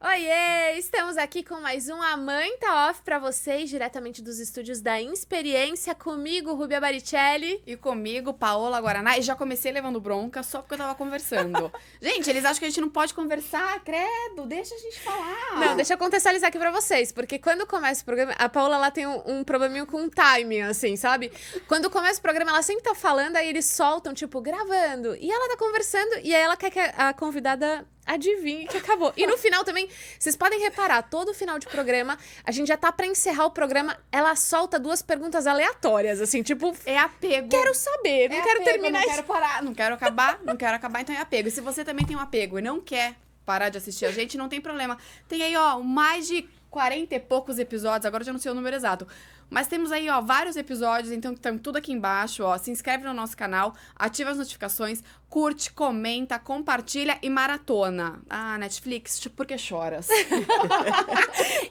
Oiê! Estamos aqui com mais um A Mãe Tá Off pra vocês, diretamente dos estúdios da Insperiência, comigo, Rubia Baricelli. E comigo, Paola Guaraná. E já comecei levando bronca só porque eu tava conversando. Gente, eles acham que a gente não pode conversar, credo, deixa a gente falar. Não, deixa eu contextualizar aqui pra vocês, porque quando começa o programa, a Paola ela tem um probleminho com o timing, assim, sabe? Quando começa o programa, ela sempre tá falando, aí eles soltam, tipo, gravando, e ela tá conversando, e aí ela quer que a convidada adivinhe que acabou. E no final também, vocês podem reparar, todo final de programa, a gente já tá pra encerrar o programa, ela solta duas perguntas aleatórias, assim, tipo... É apego. Quero saber, não quero terminar Não isso. quero parar, não quero acabar, então é apego. E se você também tem um apego e não quer parar de assistir a gente, não tem problema. Tem aí, ó, mais de 40 e poucos episódios, agora eu já não sei o número exato. Mas temos aí, ó, vários episódios, então estão tudo aqui embaixo, ó. Se inscreve no nosso canal, ativa as notificações, curte, comenta, compartilha e maratona. Ah, Netflix, por que choras?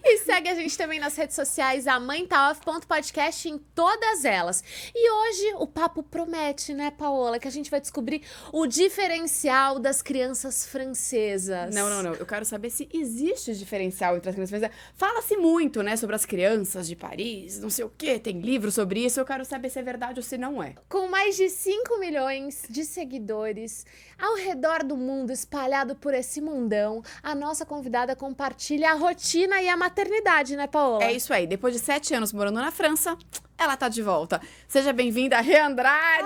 E segue a gente também nas redes sociais, amaintaoff.podcast em todas elas. E hoje o papo promete, né, Paola? Que a gente vai descobrir o diferencial das crianças francesas. Não. Eu quero saber se existe diferencial entre as crianças francesas. Fala-se muito, né, sobre as crianças de Paris, não sei o quê, tem livro sobre isso. Eu quero saber se é verdade ou se não é. Com mais de 5 milhões de seguidores ao redor do mundo, espalhado por esse mundão, a nossa convidada compartilha a rotina e a maternidade, né, Paola? É isso aí. Depois de 7 anos morando na França, ela tá de volta. Seja bem-vinda, Rê Andrade!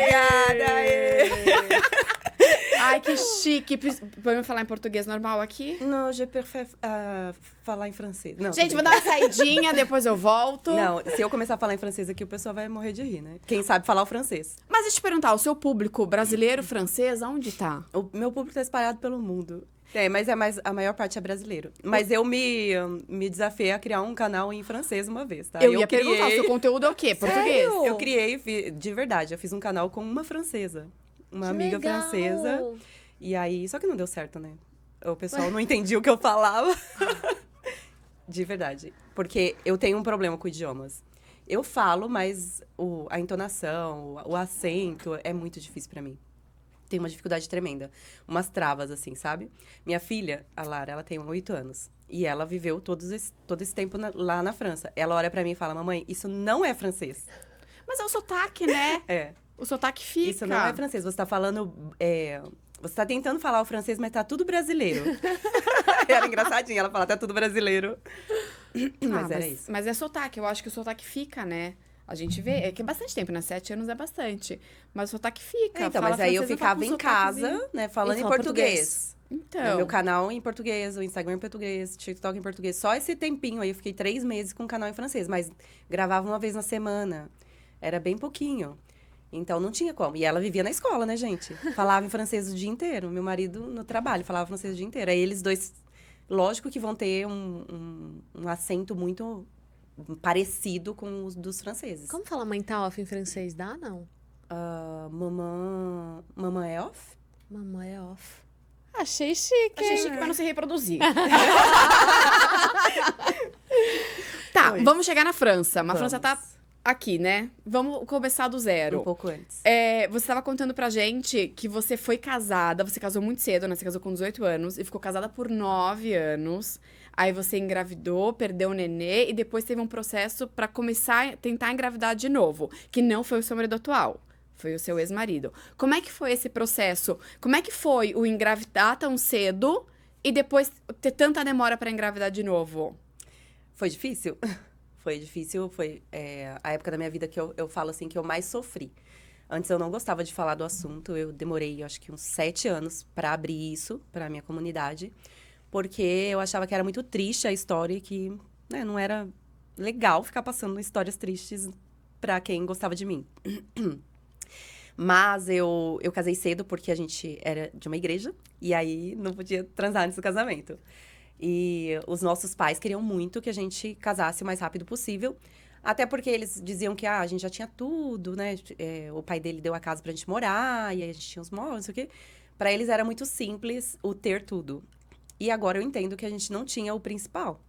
Obrigada! Ai, que chique. Podemos falar em português normal aqui? Não, je préfère falar em francês. Não, Gente, vou dar uma saidinha, depois eu volto. Não, se eu começar a falar em francês aqui, o pessoal vai morrer de rir, né? Quem sabe falar o francês. Mas deixa eu te perguntar, o seu público brasileiro, francês, aonde tá? O meu público tá espalhado pelo mundo. Mas a maior parte é brasileiro. Mas eu me desafiei a criar um canal em francês uma vez, tá? Eu ia perguntar, o seu conteúdo é o quê? Português? Sério? Eu criei, de verdade, eu fiz um canal com uma francesa. Uma Que amiga legal. francesa. E aí, só que não deu certo, né? O pessoal não entendia o que eu falava. De verdade. Porque eu tenho um problema com idiomas. Eu falo, mas a entonação, o acento é muito difícil pra mim. Tenho uma dificuldade tremenda. Umas travas, assim, sabe? Minha filha, a Lara, ela tem 8 anos. E ela viveu todo esse tempo lá na França. Ela olha pra mim e fala, mamãe, isso não é francês. Mas é o sotaque, né? É. O sotaque fica. Isso não é francês. Você tá falando... Você tá tentando falar o francês, mas tá tudo brasileiro. Era engraçadinha, ela fala, tá tudo brasileiro. Mas era isso. Mas é sotaque, eu acho que o sotaque fica, né? A gente vê, é que é bastante tempo, né? 7 anos é bastante. Mas o sotaque fica. Então, Fala mas aí eu francês, ficava falo com em casa, sotaquezinho. né, falando E em fala português. Então. Meu canal em português, o Instagram em português, TikTok em português. Só esse tempinho aí, eu fiquei 3 meses com o canal em francês. Mas gravava uma vez na semana. Era bem pouquinho. Então, não tinha como. E ela vivia na escola, né, gente? Falava em francês o dia inteiro. Meu marido, no trabalho, falava francês o dia inteiro. Aí eles dois, lógico que vão ter um acento muito parecido com os dos franceses. Como fala mãe tá off em francês? Dá, não? Mamãe é off? Mamãe é off. Achei chique. Achei chique pra não se reproduzir. Tá, Pois. vamos chegar na França. A Vamos. França tá aqui, né? Vamos começar do zero. Um pouco antes. Você estava contando pra gente que você foi casada, você casou muito cedo, né? Você casou com 18 anos e ficou casada por 9 anos. Aí você engravidou, perdeu o nenê e depois teve um processo pra começar a tentar engravidar de novo, que não foi o seu marido atual, foi o seu ex-marido. Como é que foi esse processo? Como é que foi o engravidar tão cedo e depois ter tanta demora pra engravidar de novo? Foi difícil? Foi difícil, foi a época da minha vida que eu falo assim, que eu mais sofri. Antes eu não gostava de falar do assunto, eu demorei, acho que uns 7 anos para abrir isso para minha comunidade, porque eu achava que era muito triste a história e que, né, não era legal ficar passando histórias tristes para quem gostava de mim. Mas eu casei cedo porque a gente era de uma igreja e aí não podia transar nesse casamento. E os nossos pais queriam muito que a gente casasse o mais rápido possível. Até porque eles diziam que a gente já tinha tudo, né? O pai dele deu a casa pra gente morar, e aí a gente tinha os móveis, não sei o quê. Pra eles era muito simples o ter tudo. E agora eu entendo que a gente não tinha o principal.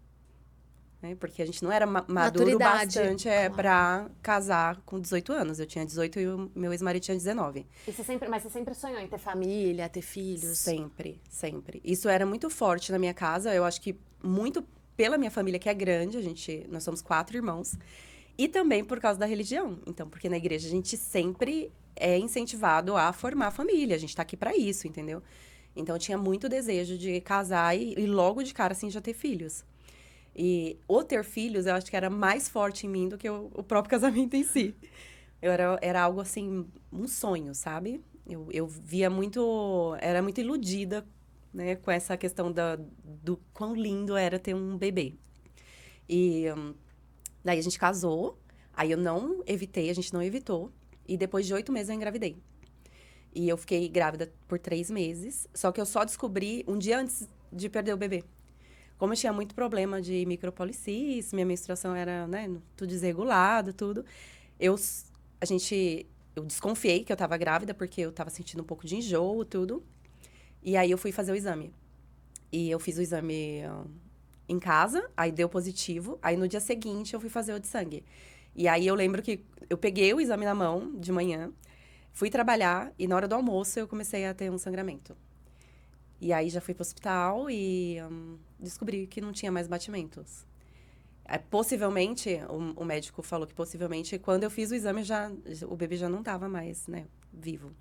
né? Porque a gente não era maduro Maturidade. bastante pra casar com 18 anos. Eu tinha 18 e o meu ex-marido tinha 19. Mas você sempre sonhou em ter família, ter filhos? Sempre, sempre. Isso era muito forte na minha casa. Eu acho que muito pela minha família, que é grande. Nós somos 4 irmãos. E também por causa da religião. Então, porque na igreja a gente sempre é incentivado a formar família. A gente tá aqui pra isso, entendeu? Então, eu tinha muito desejo de casar e logo de cara, assim, já ter filhos. E o ter filhos, eu acho que era mais forte em mim do que o próprio casamento em si. Era algo, assim, um sonho, sabe? Eu via muito... Era muito iludida, né? Com essa questão do quão lindo era ter um bebê. E daí a gente casou. Aí a gente não evitou. E depois de 8 meses eu engravidei. E eu fiquei grávida por 3 meses. Só que eu só descobri um dia antes de perder o bebê. Como eu tinha muito problema de micropolicís, minha menstruação era, né, tudo desregulado, tudo. Eu desconfiei que eu tava grávida, porque eu tava sentindo um pouco de enjoo, tudo. E aí eu fui fazer o exame. E eu fiz o exame em casa, aí deu positivo. Aí no dia seguinte eu fui fazer o de sangue. E aí eu lembro que eu peguei o exame na mão de manhã, fui trabalhar e na hora do almoço eu comecei a ter um sangramento. E aí já fui pro hospital e descobri que não tinha mais batimentos. Possivelmente, o médico falou que possivelmente quando eu fiz o exame o bebê já não estava mais, né, vivo.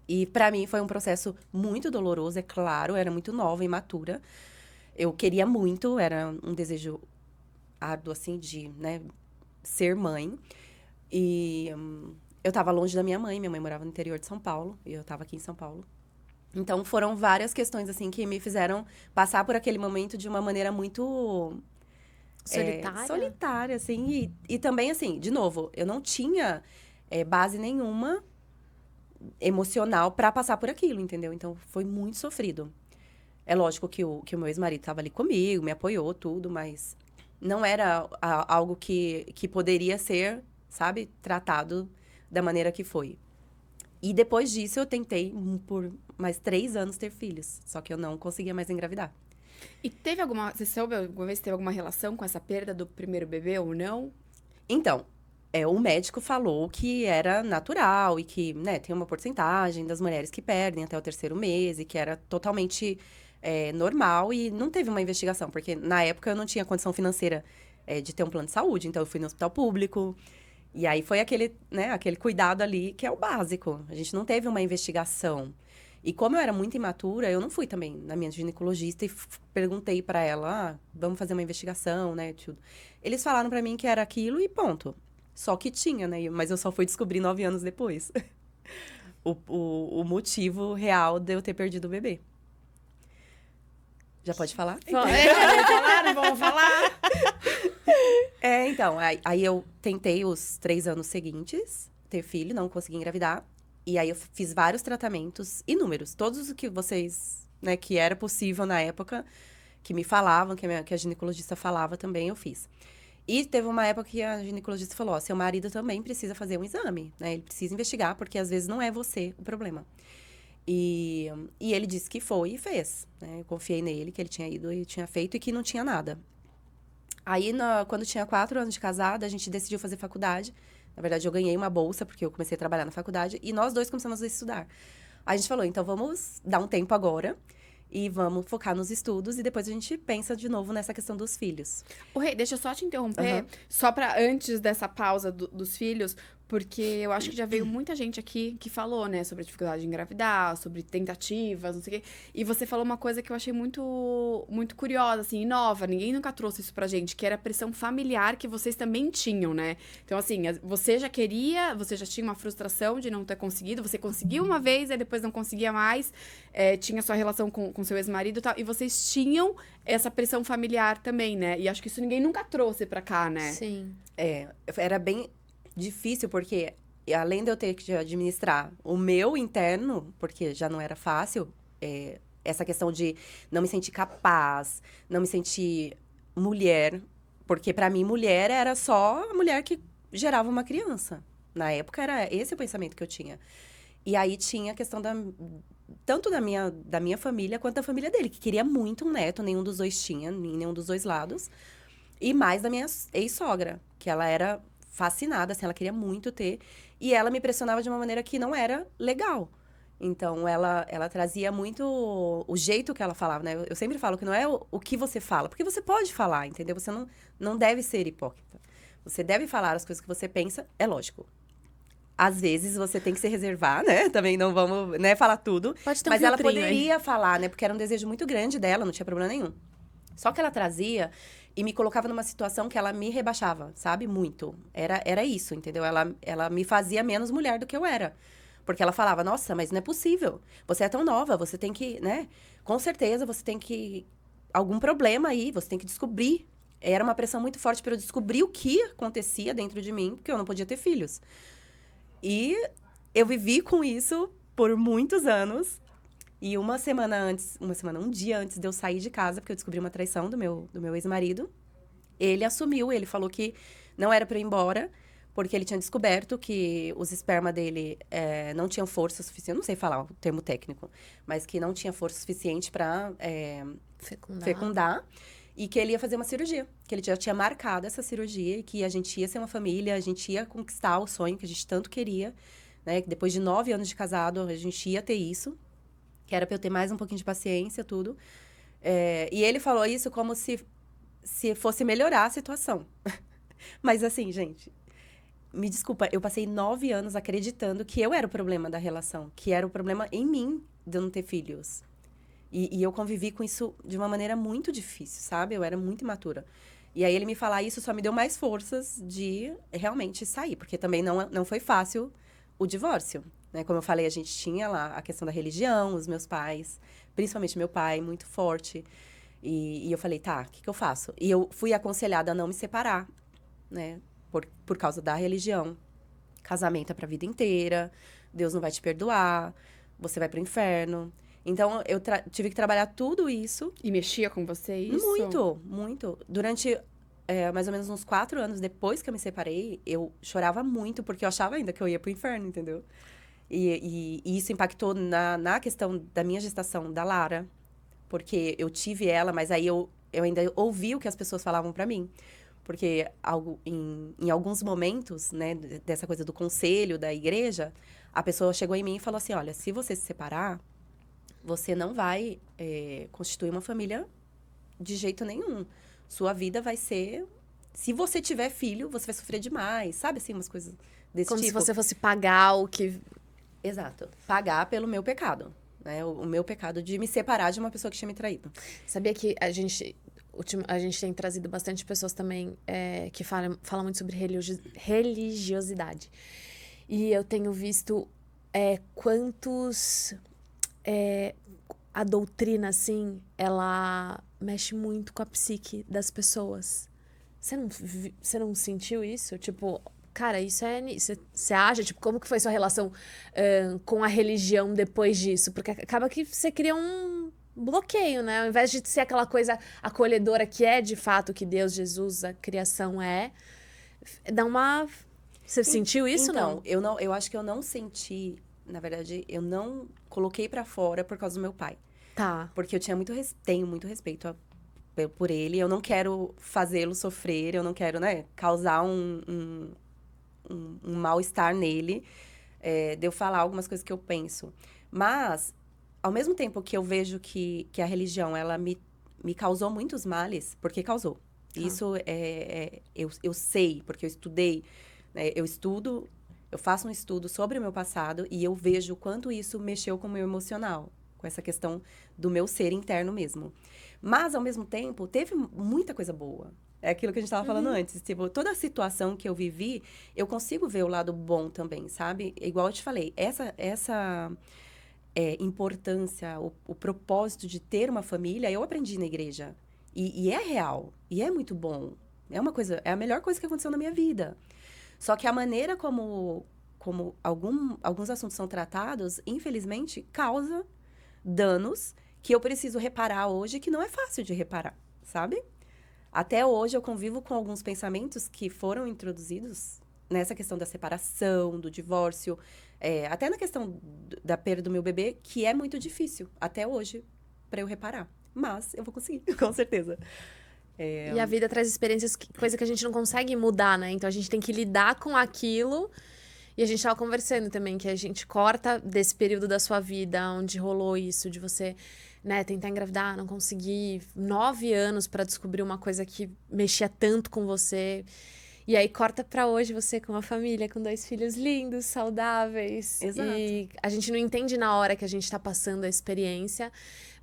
E pra mim foi um processo muito doloroso, é claro, eu era muito nova, imatura. Eu queria muito, era um desejo árduo, assim, de, né, ser mãe. E eu estava longe da minha mãe morava no interior de São Paulo, e eu estava aqui em São Paulo. Então, foram várias questões, assim, que me fizeram passar por aquele momento de uma maneira muito... Solitária? Solitária, assim. E também, assim, de novo, eu não tinha base nenhuma emocional para passar por aquilo, entendeu? Então, foi muito sofrido. É lógico que o meu ex-marido estava ali comigo, me apoiou, tudo, mas não era algo que poderia ser, sabe, tratado da maneira que foi. E depois disso, eu tentei por mais 3 anos ter filhos. Só que eu não conseguia mais engravidar. E você soube alguma vez se teve alguma relação com essa perda do primeiro bebê ou não? Então, o médico falou que era natural e que, né, tem uma porcentagem das mulheres que perdem até o 3º mês e que era totalmente normal e não teve uma investigação, porque na época eu não tinha condição financeira de ter um plano de saúde, então eu fui no hospital público. E aí foi aquele cuidado ali que é o básico. A gente não teve uma investigação. E como eu era muito imatura, eu não fui também na minha ginecologista e perguntei pra ela, vamos fazer uma investigação, né, tudo. Eles falaram pra mim que era aquilo e ponto. Só que tinha, né, mas eu só fui descobrir 9 anos depois. o motivo real de eu ter perdido o bebê. Já pode falar? Vamos falar. Então, aí eu tentei os 3 anos seguintes ter filho, não consegui engravidar. E aí eu fiz vários tratamentos, inúmeros. Todos os que vocês, né, que era possível na época, que me falavam, que a ginecologista falava também, eu fiz. E teve uma época que a ginecologista falou, seu marido também precisa fazer um exame, né? Ele precisa investigar, porque às vezes não é você o problema. E ele disse que foi e fez, né? Eu confiei nele, que ele tinha ido e tinha feito e que não tinha nada. Aí, quando tinha 4 anos de casada, a gente decidiu fazer faculdade. Na verdade, eu ganhei uma bolsa, porque eu comecei a trabalhar na faculdade. E nós 2 começamos a estudar. Aí a gente falou, então vamos dar um tempo agora. E vamos focar nos estudos. E depois a gente pensa de novo nessa questão dos filhos. Rei, deixa eu só te interromper. Só pra antes dessa pausa dos filhos. Porque eu acho que já veio muita gente aqui que falou, né? Sobre a dificuldade de engravidar, sobre tentativas, não sei o quê. E você falou uma coisa que eu achei muito, muito curiosa, assim, e nova. Ninguém nunca trouxe isso pra gente, que era a pressão familiar que vocês também tinham, né? Então, assim, você já tinha uma frustração de não ter conseguido. Você conseguiu uma vez, aí depois não conseguia mais. Tinha sua relação com seu ex-marido e tal. E vocês tinham essa pressão familiar também, né? E acho que isso ninguém nunca trouxe pra cá, né? Sim. Era bem difícil, porque além de eu ter que administrar o meu interno, porque já não era fácil, essa questão de não me sentir capaz, não me sentir mulher, porque pra mim mulher era só a mulher que gerava uma criança. Na época era esse o pensamento que eu tinha. E aí tinha a questão tanto da minha família quanto da família dele, que queria muito um neto, nenhum dos dois tinha, em nenhum dos 2 lados. E mais da minha ex-sogra, que ela era fascinada, assim, ela queria muito ter. E ela me pressionava de uma maneira que não era legal. Então, ela trazia muito o jeito que ela falava, né? Eu sempre falo que não é o que você fala, porque você pode falar, entendeu? Você não deve ser hipócrita. Você deve falar as coisas que você pensa, é lógico. Às vezes, você tem que se reservar, né? Também não vamos, né, falar tudo. Pode ter um Mas ela filtrinho aí. poderia falar, né? Porque era um desejo muito grande dela, não tinha problema nenhum. Só que ela trazia e me colocava numa situação que ela me rebaixava, sabe? Muito. Era isso, entendeu? Ela me fazia menos mulher do que eu era. Porque ela falava, nossa, mas não é possível. Você é tão nova, você tem que, né? Com certeza, você tem que... Algum problema aí, você tem que descobrir. Era uma pressão muito forte para eu descobrir o que acontecia dentro de mim, porque eu não podia ter filhos. E eu vivi com isso por muitos anos. E um dia antes de eu sair de casa, porque eu descobri uma traição do meu ex-marido, ele assumiu, ele falou que não era para eu ir embora, porque ele tinha descoberto que os esperma dele não tinham força suficiente, eu não sei falar o termo técnico, mas que não tinha força suficiente para fecundar, e que ele ia fazer uma cirurgia, que ele já tinha marcado essa cirurgia, e que a gente ia ser uma família, a gente ia conquistar o sonho que a gente tanto queria, né? Que depois de 9 anos de casado, a gente ia ter isso, que era para eu ter mais um pouquinho de paciência, tudo. E ele falou isso como se fosse melhorar a situação. Mas assim, gente, me desculpa, eu passei 9 anos acreditando que eu era o problema da relação, que era o problema em mim de eu não ter filhos. E eu convivi com isso de uma maneira muito difícil, sabe? Eu era muito imatura. E aí ele me falar isso só me deu mais forças de realmente sair, porque também não foi fácil o divórcio. Né? Como eu falei, a gente tinha lá a questão da religião, os meus pais, principalmente meu pai, muito forte. E eu falei, tá, o que eu faço? E eu fui aconselhada a não me separar, né? Por causa da religião. Casamento é pra vida inteira, Deus não vai te perdoar, você vai pro inferno. Então, eu tive que trabalhar tudo isso. E mexia com você isso? Muito, muito. Durante mais ou menos uns 4 anos depois que eu me separei, eu chorava muito, porque eu achava ainda que eu ia pro inferno, entendeu? E isso impactou na questão da minha gestação, da Lara. Porque eu tive ela, mas aí eu ainda ouvi o que as pessoas falavam pra mim. Porque em alguns momentos, né, dessa coisa do conselho, da igreja, a pessoa chegou em mim e falou assim, olha, se você se separar, você não vai constituir uma família de jeito nenhum. Sua vida vai ser... Se você tiver filho, você vai sofrer demais. Sabe, assim, umas coisas desse Como tipo. se você fosse pagar o que... Exato. Pagar pelo meu pecado. Né? O meu pecado de me separar de uma pessoa que tinha me traído. Sabia que a gente tem trazido bastante pessoas também que falam muito sobre religiosidade. E eu tenho visto quantos... a doutrina, assim, ela mexe muito com a psique das pessoas. Você não sentiu isso? Tipo, cara, isso você acha? Tipo, como que foi sua relação com a religião depois disso? Porque acaba que você cria um bloqueio, né? Ao invés de ser aquela coisa acolhedora que é, de fato, que Deus, Jesus, a criação dá uma... Você sentiu isso, então, não? Eu acho que eu não senti... Na verdade, eu não coloquei pra fora por causa do meu pai. Tá. Porque eu tenho muito respeito por ele. Eu não quero fazê-lo sofrer, eu não quero, né, causar um mal-estar nele, de eu falar algumas coisas que eu penso. Mas, ao mesmo tempo que eu vejo que a religião, ela me causou muitos males, porque causou. Isso eu sei, porque eu estudei, né, eu faço um estudo sobre o meu passado e eu vejo o quanto isso mexeu com o meu emocional, com essa questão do meu ser interno mesmo. Mas, ao mesmo tempo, teve muita coisa boa. É aquilo que a gente estava falando antes. Tipo, toda a situação que eu vivi, eu consigo ver o lado bom também, sabe? Igual eu te falei, essa importância, o propósito de ter uma família, eu aprendi na igreja. E é real. E é muito bom. É a melhor coisa que aconteceu na minha vida. Só que a maneira como alguns assuntos são tratados, infelizmente, causa danos que eu preciso reparar hoje, que não é fácil de reparar, sabe? Até hoje eu convivo com alguns pensamentos que foram introduzidos nessa questão da separação, do divórcio, até na questão da perda do meu bebê, que é muito difícil, até hoje, para eu reparar. Mas eu vou conseguir, com certeza. E a vida traz experiências, coisa que a gente não consegue mudar, né? Então a gente tem que lidar com aquilo. E a gente tava conversando também, que a gente corta desse período da sua vida onde rolou isso, de você, né, tentar engravidar, não conseguir, 9 anos pra descobrir uma coisa que mexia tanto com você. E aí corta pra hoje você com uma família, com 2 filhos lindos, saudáveis. Exato. E a gente não entende na hora que a gente tá passando a experiência,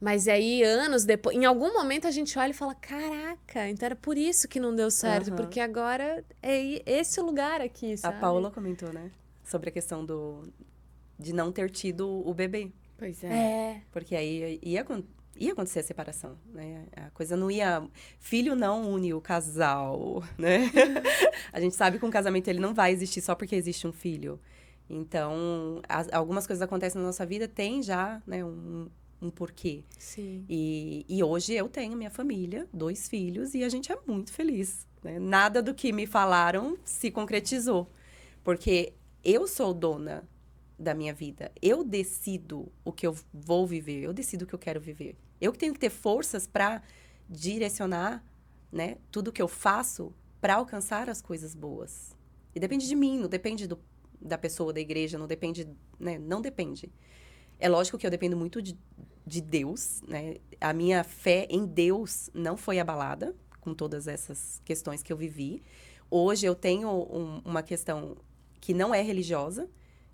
mas aí anos depois, em algum momento a gente olha e fala, caraca, então era por isso que não deu certo, Aham. porque agora é esse o lugar aqui, A sabe? Paula comentou, né? Sobre a questão de não ter tido o bebê. Pois É. Porque aí ia acontecer a separação, né? A coisa não ia... Filho não une o casal, né? A gente sabe que um casamento ele não vai existir só porque existe um filho. Então, algumas coisas acontecem na nossa vida, tem já, né, um porquê. Sim. E hoje eu tenho minha família, 2 filhos, e a gente é muito feliz, né? Nada do que me falaram se concretizou. Porque eu sou dona da minha vida. Eu decido o que eu vou viver. Eu decido o que eu quero viver. Eu que tenho que ter forças para direcionar, né, tudo que eu faço para alcançar as coisas boas. E depende de mim, não depende da pessoa, da igreja, não depende, né? Não depende. É lógico que eu dependo muito de Deus, né? A minha fé em Deus não foi abalada com todas essas questões que eu vivi. Hoje eu tenho uma questão que não é religiosa,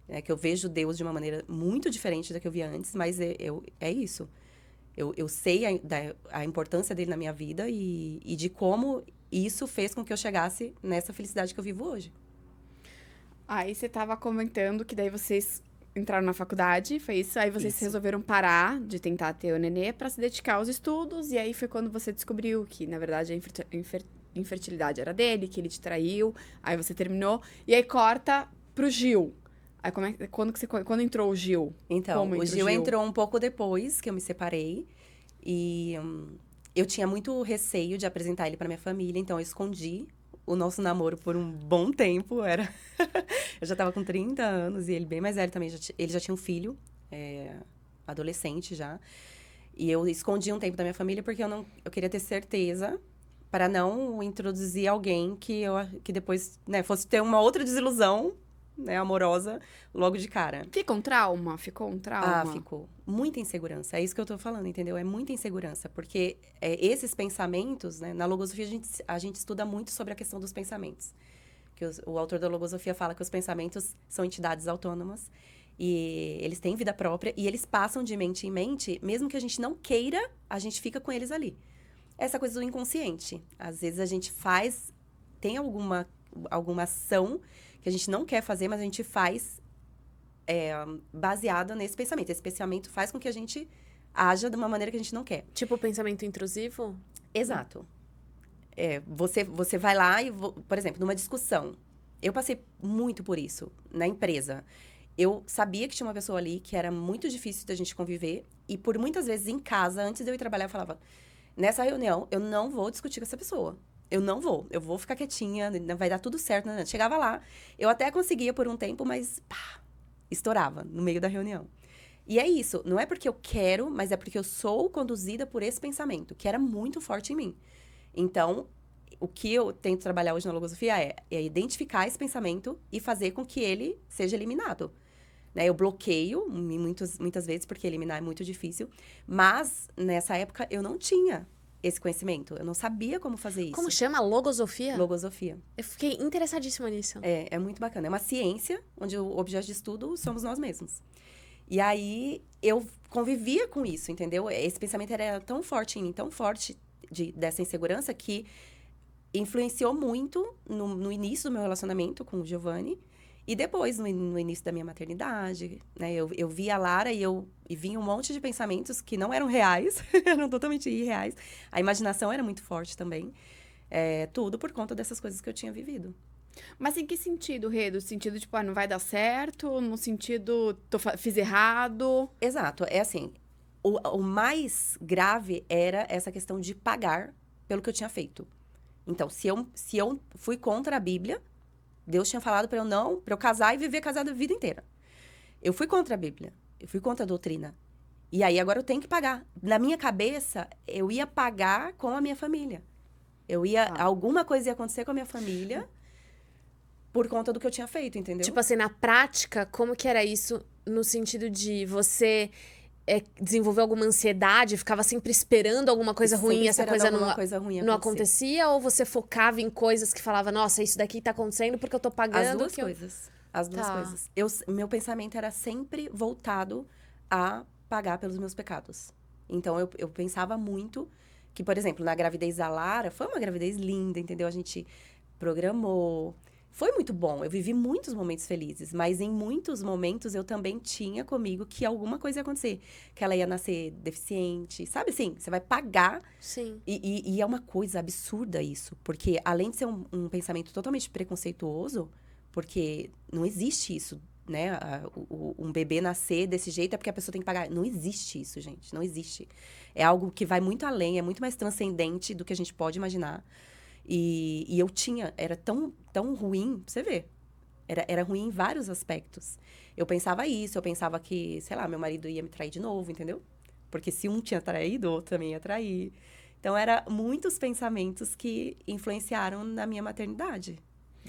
né? Que eu vejo Deus de uma maneira muito diferente da que eu via antes, mas é isso. Eu sei a importância dele na minha vida e de como isso fez com que eu chegasse nessa felicidade que eu vivo hoje. Aí você tava comentando que daí vocês entraram na faculdade, foi isso? Aí vocês Isso. resolveram parar de tentar ter o nenê pra se dedicar aos estudos. E aí foi quando você descobriu que, na verdade, a infertilidade era dele, que ele te traiu. Aí você terminou. E aí corta pro Gil. Aí quando entrou o Gil? Então, Como o entra Gil entrou um pouco depois que eu me separei. E eu tinha muito receio de apresentar ele para minha família, então eu escondi o nosso namoro por um bom tempo. Eu já tava com 30 anos e ele bem mais velho também. Ele já tinha um filho, adolescente já. E eu escondi um tempo da minha família porque eu queria ter certeza para não introduzir alguém que depois, né, fosse ter uma outra desilusão, né, amorosa logo de cara. Ficou um trauma? Ficou um trauma? Ah, ficou. Muita insegurança. É isso que eu tô falando, entendeu? É muita insegurança. Porque esses pensamentos, né? Na logosofia, a gente estuda muito sobre a questão dos pensamentos. Que o autor da logosofia fala que os pensamentos são entidades autônomas. E eles têm vida própria. E eles passam de mente em mente. Mesmo que a gente não queira, a gente fica com eles ali. Essa coisa do inconsciente. Às vezes a gente tem alguma ação que a gente não quer fazer, mas a gente faz baseada nesse pensamento. Esse pensamento faz com que a gente haja de uma maneira que a gente não quer. Tipo pensamento intrusivo? Exato. Você vai lá e, por exemplo, numa discussão. Eu passei muito por isso na empresa. Eu sabia que tinha uma pessoa ali que era muito difícil da gente conviver. E por muitas vezes em casa, antes de eu ir trabalhar, eu falava... Nessa reunião, eu não vou discutir com essa pessoa. Eu não vou. Eu vou ficar quietinha, vai dar tudo certo. Né? Chegava lá, eu até conseguia por um tempo, mas estourava no meio da reunião. E é isso. Não é porque eu quero, mas é porque eu sou conduzida por esse pensamento, que era muito forte em mim. Então, o que eu tento trabalhar hoje na logosofia é identificar esse pensamento e fazer com que ele seja eliminado. Né? Eu bloqueio muitas vezes, porque eliminar é muito difícil. Mas, nessa época, eu não tinha esse conhecimento. Eu não sabia como fazer isso. Como chama? Logosofia? Logosofia. Eu fiquei interessadíssima nisso. É muito bacana. É uma ciência onde o objeto de estudo somos nós mesmos. E aí, eu convivia com isso, entendeu? Esse pensamento era tão forte em mim, tão forte dessa insegurança, que influenciou muito no início do meu relacionamento com o Giovanni. E depois, no início da minha maternidade, né? Eu via a Lara e vinha um monte de pensamentos que não eram reais, eram totalmente irreais. A imaginação era muito forte também. Tudo por conta dessas coisas que eu tinha vivido. Mas em que sentido, Rê? No sentido, tipo, não vai dar certo? No sentido, fiz errado? Exato. É assim, o mais grave era essa questão de pagar pelo que eu tinha feito. Então, se eu fui contra a Bíblia... Deus tinha falado para eu casar e viver casada a vida inteira. Eu fui contra a Bíblia. Eu fui contra a doutrina. E aí, agora eu tenho que pagar. Na minha cabeça, eu ia pagar com a minha família. Alguma coisa ia acontecer com a minha família por conta do que eu tinha feito, entendeu? Tipo assim, na prática, como que era isso no sentido de você desenvolver alguma ansiedade, ficava sempre esperando alguma coisa Sempre ruim, essa esperando coisa alguma coisa ruim não acontecer. acontecia? Ou você focava em coisas que falava, nossa, isso daqui tá acontecendo porque eu tô pagando? As duas coisas. As duas Tá. coisas. Meu pensamento era sempre voltado a pagar pelos meus pecados. Então, eu pensava muito que, por exemplo, na gravidez da Lara, foi uma gravidez linda, entendeu? A gente programou. Foi muito bom. Eu vivi muitos momentos felizes. Mas em muitos momentos, eu também tinha comigo que alguma coisa ia acontecer. Que ela ia nascer deficiente. Sabe assim? Você vai pagar. Sim. E é uma coisa absurda isso. Porque além de ser um pensamento totalmente preconceituoso... Porque não existe isso, né? Um bebê nascer desse jeito é porque a pessoa tem que pagar. Não existe isso, gente. Não existe. É algo que vai muito além, é muito mais transcendente do que a gente pode imaginar. E eu tinha... Era tão ruim, pra você ver. Era ruim em vários aspectos. Eu pensava isso, eu pensava que, sei lá, meu marido ia me trair de novo, entendeu? Porque se um tinha traído, o outro também ia trair. Então, eram muitos pensamentos que influenciaram na minha maternidade.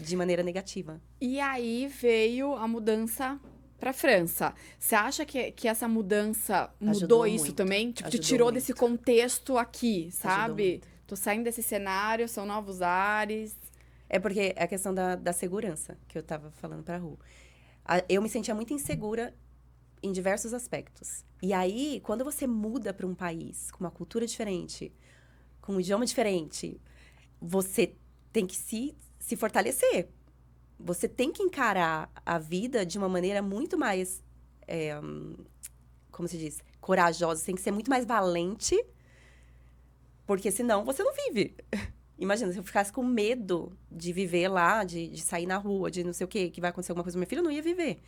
De maneira negativa. E aí veio a mudança pra França. Você acha que essa mudança mudou Ajudou isso muito. também? Tipo, te Ajudou tirou muito. desse contexto aqui, Ajudou sabe? muito. Tô saindo desse cenário, são novos ares. É porque é a questão da segurança que eu tava falando pra Ru. Eu me sentia muito insegura em diversos aspectos. E aí, quando você muda pra um país com uma cultura diferente, com um idioma diferente, você tem que se fortalecer. Você tem que encarar a vida de uma maneira muito mais, como se diz, corajosa. Você tem que ser muito mais valente, porque senão você não vive. Imagina, se eu ficasse com medo de viver lá, de sair na rua, de não sei o quê, que vai acontecer alguma coisa com meu filho, eu não ia viver.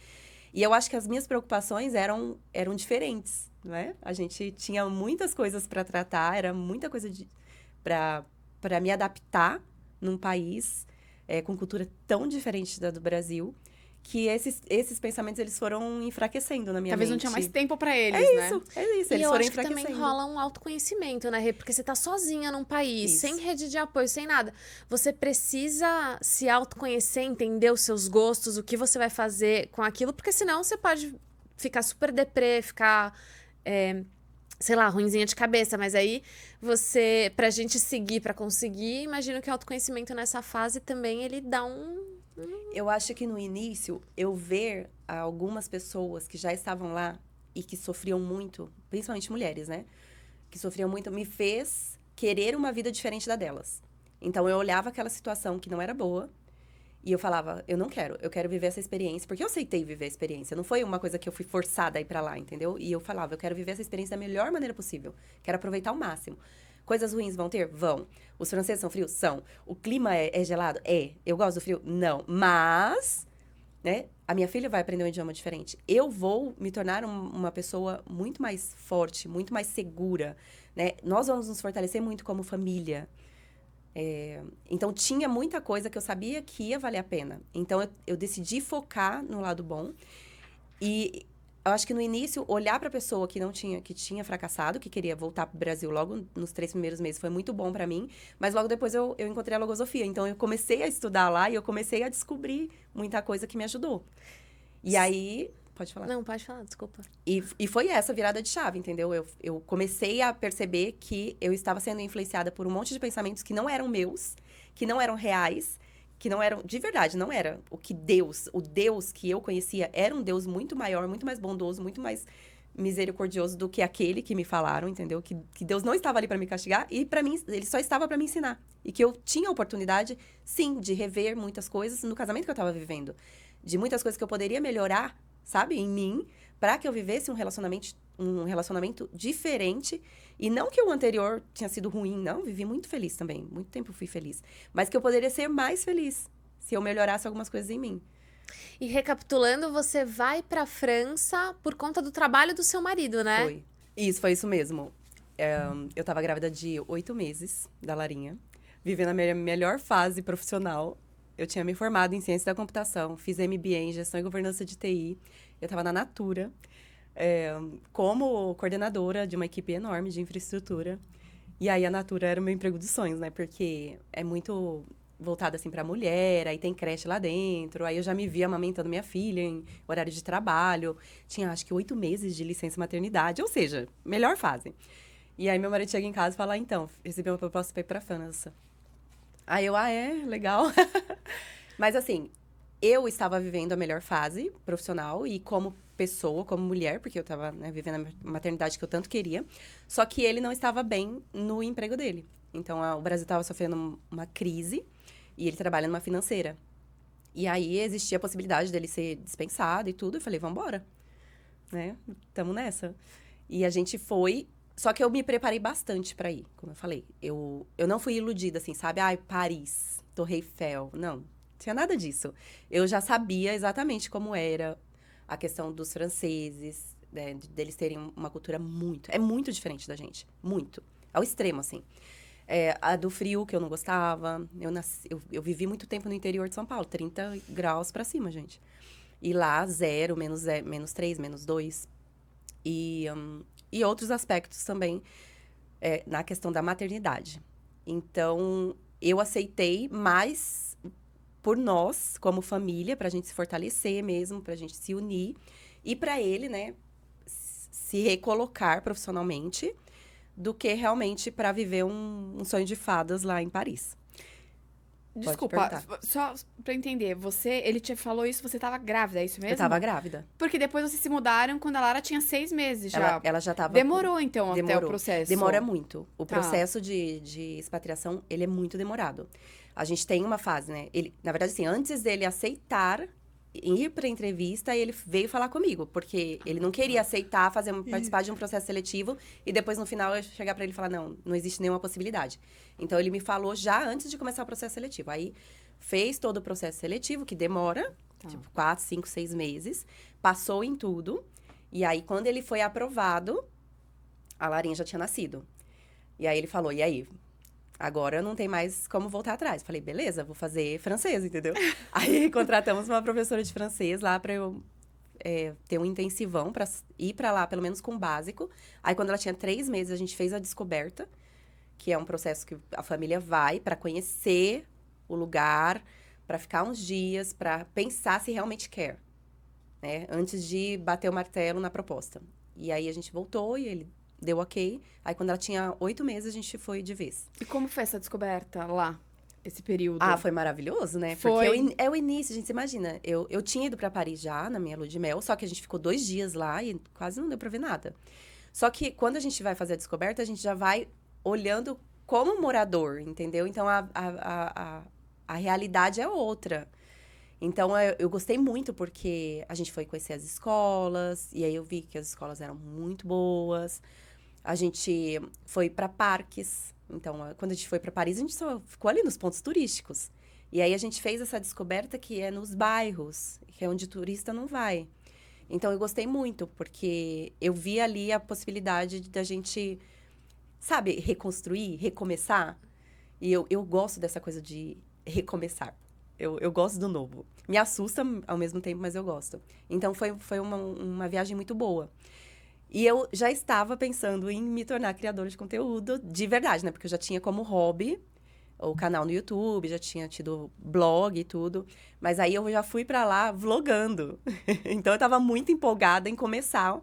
E eu acho que as minhas preocupações eram diferentes, não é? A gente tinha muitas coisas para tratar, era muita coisa para me adaptar num país com cultura tão diferente da do Brasil, que esses pensamentos eles foram enfraquecendo na minha Talvez mente. não tinha mais tempo pra eles, né? É isso, E eles eu foram acho que também enfraquecendo. rola um autoconhecimento, né, Rê? Porque você tá sozinha num país, Isso. sem rede de apoio, sem nada. Você precisa se autoconhecer, entender os seus gostos, o que você vai fazer com aquilo, porque senão você pode ficar super deprê, ficar, sei lá, ruinzinha de cabeça. Mas aí, pra gente seguir, pra conseguir, imagino que o autoconhecimento nessa fase também, ele dá Eu acho que no início, eu ver algumas pessoas que já estavam lá e que sofriam muito, principalmente mulheres, né? Que sofriam muito, me fez querer uma vida diferente da delas. Então, eu olhava aquela situação que não era boa e eu falava, eu não quero, eu quero viver essa experiência, porque eu aceitei viver a experiência. Não foi uma coisa que eu fui forçada a ir pra lá, entendeu? E eu falava, eu quero viver essa experiência da melhor maneira possível. Quero aproveitar ao máximo. Coisas ruins vão ter? Vão. Os franceses são frios? São. O clima é gelado? É. Eu gosto do frio? Não. Mas, né, a minha filha vai aprender um idioma diferente. Eu vou me tornar uma pessoa muito mais forte, muito mais segura, né? Nós vamos nos fortalecer muito como família. Então, tinha muita coisa que eu sabia que ia valer a pena. Então, eu decidi focar no lado bom. E eu acho que no início, olhar para a pessoa que tinha fracassado, que queria voltar para o Brasil logo nos 3 primeiros meses, foi muito bom para mim. Mas logo depois eu encontrei a logosofia. Então, eu comecei a estudar lá e eu comecei a descobrir muita coisa que me ajudou. E aí... Pode falar. Não, pode falar, desculpa. E foi essa virada de chave, entendeu? Eu comecei a perceber que eu estava sendo influenciada por um monte de pensamentos que não eram meus, que não eram reais, que não eram... De verdade, não era o Deus que eu conhecia era um Deus muito maior, muito mais bondoso, muito mais misericordioso do que aquele que me falaram, entendeu? Que Deus não estava ali para me castigar e para mim, ele só estava para me ensinar. E que eu tinha a oportunidade, sim, de rever muitas coisas no casamento que eu estava vivendo. De muitas coisas que eu poderia melhorar, sabe, em mim, para que eu vivesse um relacionamento diferente. E não que o anterior tinha sido ruim, não. Vivi muito feliz também. Muito tempo fui feliz. Mas que eu poderia ser mais feliz se eu melhorasse algumas coisas em mim. E recapitulando, você vai pra França por conta do trabalho do seu marido, né? Foi isso mesmo. Eu tava grávida de 8 meses da Larinha. Vivendo a minha melhor fase profissional. Eu tinha me formado em ciência da computação, fiz MBA em gestão e governança de TI. Eu estava na Natura, como coordenadora de uma equipe enorme de infraestrutura. E aí, a Natura era o meu emprego dos sonhos, né? Porque é muito voltada, assim, pra mulher, aí tem creche lá dentro. Aí eu já me via amamentando minha filha em horário de trabalho. Tinha, acho que 8 meses de licença maternidade. Ou seja, melhor fase. E aí, meu marido chega em casa e fala, então, recebi uma proposta pra ir pra França. Aí eu, legal. Mas, assim, eu estava vivendo a melhor fase profissional e como pessoa, como mulher, porque eu estava, né, vivendo a maternidade que eu tanto queria. Só que ele não estava bem no emprego dele. Então, o Brasil estava sofrendo uma crise e ele trabalha numa financeira. E aí, existia a possibilidade dele ser dispensado e tudo. Eu falei, vambora, né? Tamo nessa. E a gente foi... Só que eu me preparei bastante para ir, como eu falei. Eu não fui iludida, assim, sabe? Ai, Paris, Torre Eiffel. Não, tinha nada disso. Eu já sabia exatamente como era a questão dos franceses, né, deles terem uma cultura muito... É muito diferente da gente. Muito. Ao extremo, assim. A do frio, que eu não gostava. Eu vivi muito tempo no interior de São Paulo. 30 graus pra cima, gente. E lá, zero, menos 3, menos 2. E outros aspectos também na questão da maternidade. Então, eu aceitei mais por nós, como família, pra gente se fortalecer mesmo, pra gente se unir. E pra ele, né, se recolocar profissionalmente, do que realmente pra viver um sonho de fadas lá em Paris. Desculpa, só pra entender, ele te falou isso, você tava grávida, é isso mesmo? Eu tava grávida. Porque depois vocês se mudaram quando a Lara tinha 6 meses já. Ela já tava... Demorou, então, até o processo? Demora muito. O processo de expatriação, ele é muito demorado. A gente tem uma fase, né? Na verdade, assim, antes dele aceitar ir pra entrevista, ele veio falar comigo. Porque ele não queria aceitar participar de um processo seletivo e depois, no final, eu chegar pra ele e falar, não existe nenhuma possibilidade. Então, ele me falou já antes de começar o processo seletivo. Aí, fez todo o processo seletivo, que demora, tipo, 4, 5, 6 meses. Passou em tudo. E aí, quando ele foi aprovado, a Larinha já tinha nascido. E aí, ele falou, e aí? Agora não tem mais como voltar atrás. Falei, beleza, vou fazer francês, entendeu? Aí, contratamos uma professora de francês lá pra eu ter um intensivão pra ir pra lá, pelo menos com o básico. Aí, quando ela tinha 3 meses, a gente fez a descoberta, que é um processo que a família vai pra conhecer o lugar, pra ficar uns dias, pra pensar se realmente quer, né? Antes de bater o martelo na proposta. E aí, a gente voltou e ele deu ok. Aí, quando ela tinha 8 meses, a gente foi de vez. E como foi essa descoberta lá, esse período? Foi maravilhoso, né? Foi. Porque é o início, gente, você imagina. Eu tinha ido pra Paris já, na minha lua de mel, só que a gente ficou 2 dias lá e quase não deu pra ver nada. Só que, quando a gente vai fazer a descoberta, a gente já vai olhando como morador, entendeu? Então, a realidade é outra. Então, eu gostei muito, porque a gente foi conhecer as escolas, e aí eu vi que as escolas eram muito boas. A gente foi para parques. Então, quando a gente foi para Paris, a gente só ficou ali nos pontos turísticos. E aí, a gente fez essa descoberta que é nos bairros, que é onde o turista não vai. Então, eu gostei muito, porque eu vi ali a possibilidade da gente, sabe, reconstruir, recomeçar. E eu gosto dessa coisa de recomeçar. Eu gosto do novo. Me assusta ao mesmo tempo, mas eu gosto. Então, foi uma viagem muito boa. E eu já estava pensando em me tornar criadora de conteúdo de verdade, né? Porque eu já tinha como hobby o canal no YouTube, já tinha tido blog e tudo. Mas aí eu já fui pra lá vlogando. Então, eu estava muito empolgada em começar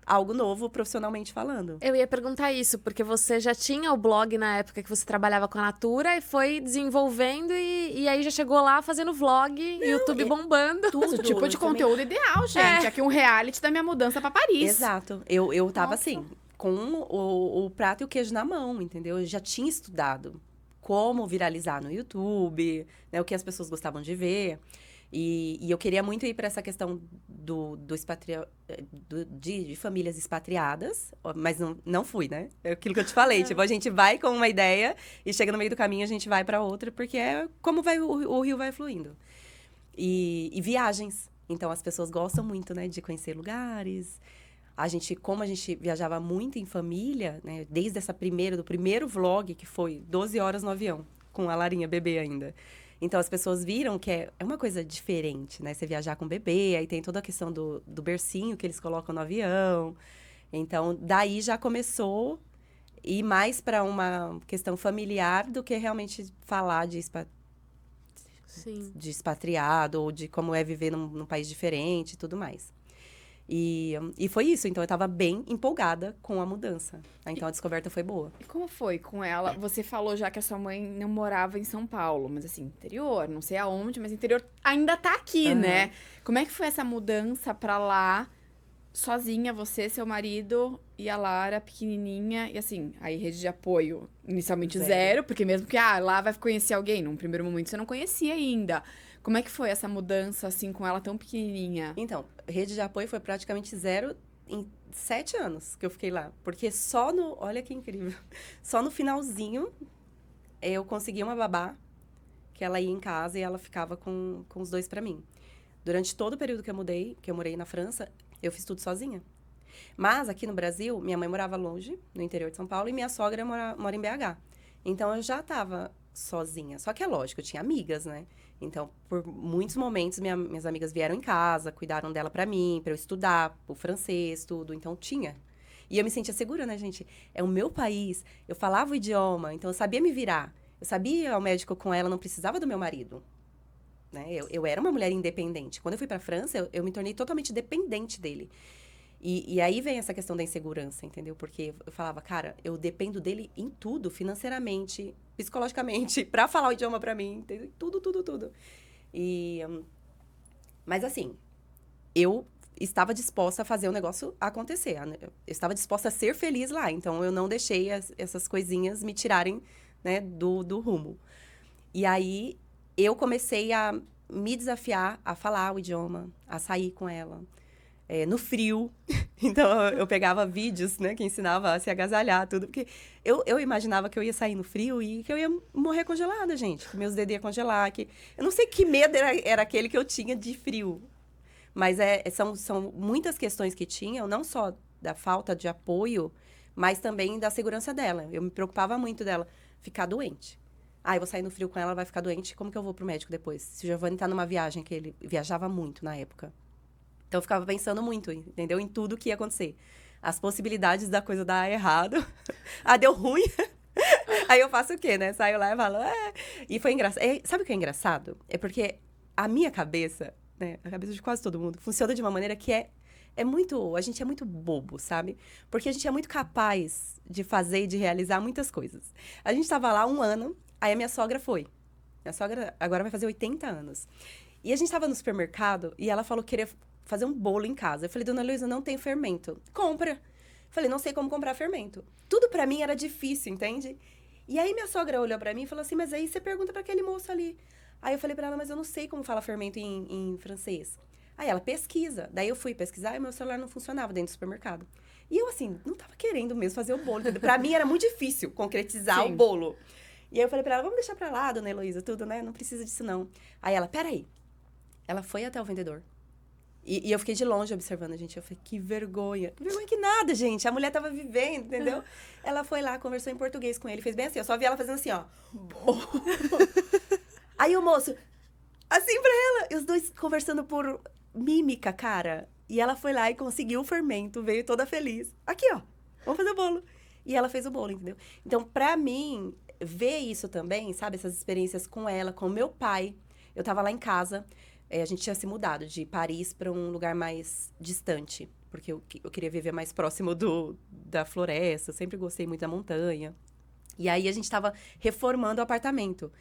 algo novo profissionalmente falando. Eu ia perguntar isso, porque você já tinha o blog na época que você trabalhava com a Natura e foi desenvolvendo e aí já chegou lá fazendo vlog, YouTube bombando. Mas o tipo de conteúdo ideal, gente. Aqui um reality da minha mudança pra Paris. Exato. Eu tava assim, com o prato e o queijo na mão, entendeu? Eu já tinha estudado como viralizar no YouTube, né? O que as pessoas gostavam de ver. E eu queria muito ir para essa questão de famílias expatriadas, mas não fui, né? É aquilo que eu te falei, tipo, a gente vai com uma ideia e chega no meio do caminho, a gente vai para outra, porque é como o rio vai fluindo. E viagens. Então, as pessoas gostam muito, né, de conhecer lugares. Como a gente viajava muito em família, né, desde do primeiro vlog, que foi 12 horas no avião, com a Larinha bebê ainda. Então, as pessoas viram que é uma coisa diferente, né? Você viajar com bebê, aí tem toda a questão do bercinho que eles colocam no avião. Então, daí já começou ir mais para uma questão familiar do que realmente falar Sim. de expatriado ou de como é viver num país diferente e tudo mais. E foi isso. Então, eu estava bem empolgada com a mudança. Então, a descoberta foi boa. E como foi com ela? Você falou já que a sua mãe não morava em São Paulo, mas assim, interior, não sei aonde, mas interior ainda tá aqui, né? Como é que foi essa mudança pra lá, sozinha, você, seu marido e a Lara, pequenininha? E assim, aí rede de apoio, inicialmente zero, porque mesmo que, lá vai conhecer alguém, num primeiro momento você não conhecia ainda. Como é que foi essa mudança, assim, com ela tão pequenininha? Então, rede de apoio foi praticamente zero em 7 anos que eu fiquei lá. Porque olha que incrível, só no finalzinho eu consegui uma babá, que ela ia em casa e ela ficava com os 2 pra mim. Durante todo o período que eu morei na França, eu fiz tudo sozinha. Mas aqui no Brasil, minha mãe morava longe, no interior de São Paulo, e minha sogra mora em BH. Então, eu já estava sozinha. Só que é lógico, eu tinha amigas, né? Então, por muitos momentos, minhas amigas vieram em casa, cuidaram dela pra mim, pra eu estudar o francês, tudo. Então, tinha. E eu me sentia segura, né, gente? É o meu país, eu falava o idioma, então eu sabia me virar. Eu sabia ir ao médico com ela, não precisava do meu marido. Né? Eu era uma mulher independente. Quando eu fui pra França, eu me tornei totalmente dependente dele. E aí vem essa questão da insegurança, entendeu? Porque eu falava, cara, eu dependo dele em tudo, financeiramente, psicologicamente, pra falar o idioma pra mim, entendeu? Tudo, tudo, tudo. Mas assim, eu estava disposta a fazer o negócio acontecer. Eu estava disposta a ser feliz lá. Então, eu não deixei essas coisinhas me tirarem, né, do rumo. E aí, eu comecei a me desafiar a falar o idioma, a sair com ela. No frio. Então, eu pegava vídeos, né, que ensinava a se agasalhar, tudo. Porque eu imaginava que eu ia sair no frio e que eu ia morrer congelada, gente. Que meus dedos iam congelar. Eu não sei que medo era aquele que eu tinha de frio. Mas são muitas questões que tinham, não só da falta de apoio, mas também da segurança dela. Eu me preocupava muito dela ficar doente. Eu vou sair no frio com ela, ela vai ficar doente, como que eu vou pro médico depois? Se o Giovanni tá numa viagem, que ele viajava muito na época. Então, eu ficava pensando muito, entendeu? Em tudo que ia acontecer. As possibilidades da coisa dar errado. Deu ruim. Aí eu faço o quê, né? Saio lá e falo... E foi engraçado. Sabe o que é engraçado? É porque a minha cabeça, né? A cabeça de quase todo mundo, funciona de uma maneira que é muito... A gente é muito bobo, sabe? Porque a gente é muito capaz de fazer e de realizar muitas coisas. A gente tava lá 1 ano, aí a minha sogra foi. Minha sogra agora vai fazer 80 anos. E a gente tava no supermercado e ela falou que queria fazer um bolo em casa. Eu falei, dona Luísa, não tem fermento. Compra. Falei, não sei como comprar fermento. Tudo pra mim era difícil, entende? E aí minha sogra olhou pra mim e falou assim, mas aí você pergunta pra aquele moço ali. Aí eu falei pra ela, mas eu não sei como fala fermento em francês. Aí ela pesquisa. Daí eu fui pesquisar e meu celular não funcionava dentro do supermercado. E eu, assim, não tava querendo mesmo fazer o bolo, entendeu? Pra mim era muito difícil concretizar o bolo. E aí eu falei pra ela, vamos deixar pra lá, dona Heloísa, tudo, né? Não precisa disso, não. Aí ela, peraí. Ela foi até o vendedor. E eu fiquei de longe observando, gente. Eu falei, que vergonha. Que vergonha que nada, gente. A mulher tava vivendo, entendeu? Ela foi lá, conversou em português com ele. Fez bem assim, eu só vi ela fazendo assim, ó. Aí o moço, assim pra ela. E os dois conversando por mímica, cara. E ela foi lá e conseguiu o fermento. Veio toda feliz. Aqui, ó. Vamos fazer o bolo. E ela fez o bolo, entendeu? Então, pra mim, ver isso também, sabe? Essas experiências com ela, com meu pai. Eu tava lá em casa. A gente tinha se mudado de Paris para um lugar mais distante, porque eu queria viver mais próximo da floresta, eu sempre gostei muito da montanha. E aí a gente estava reformando o apartamento.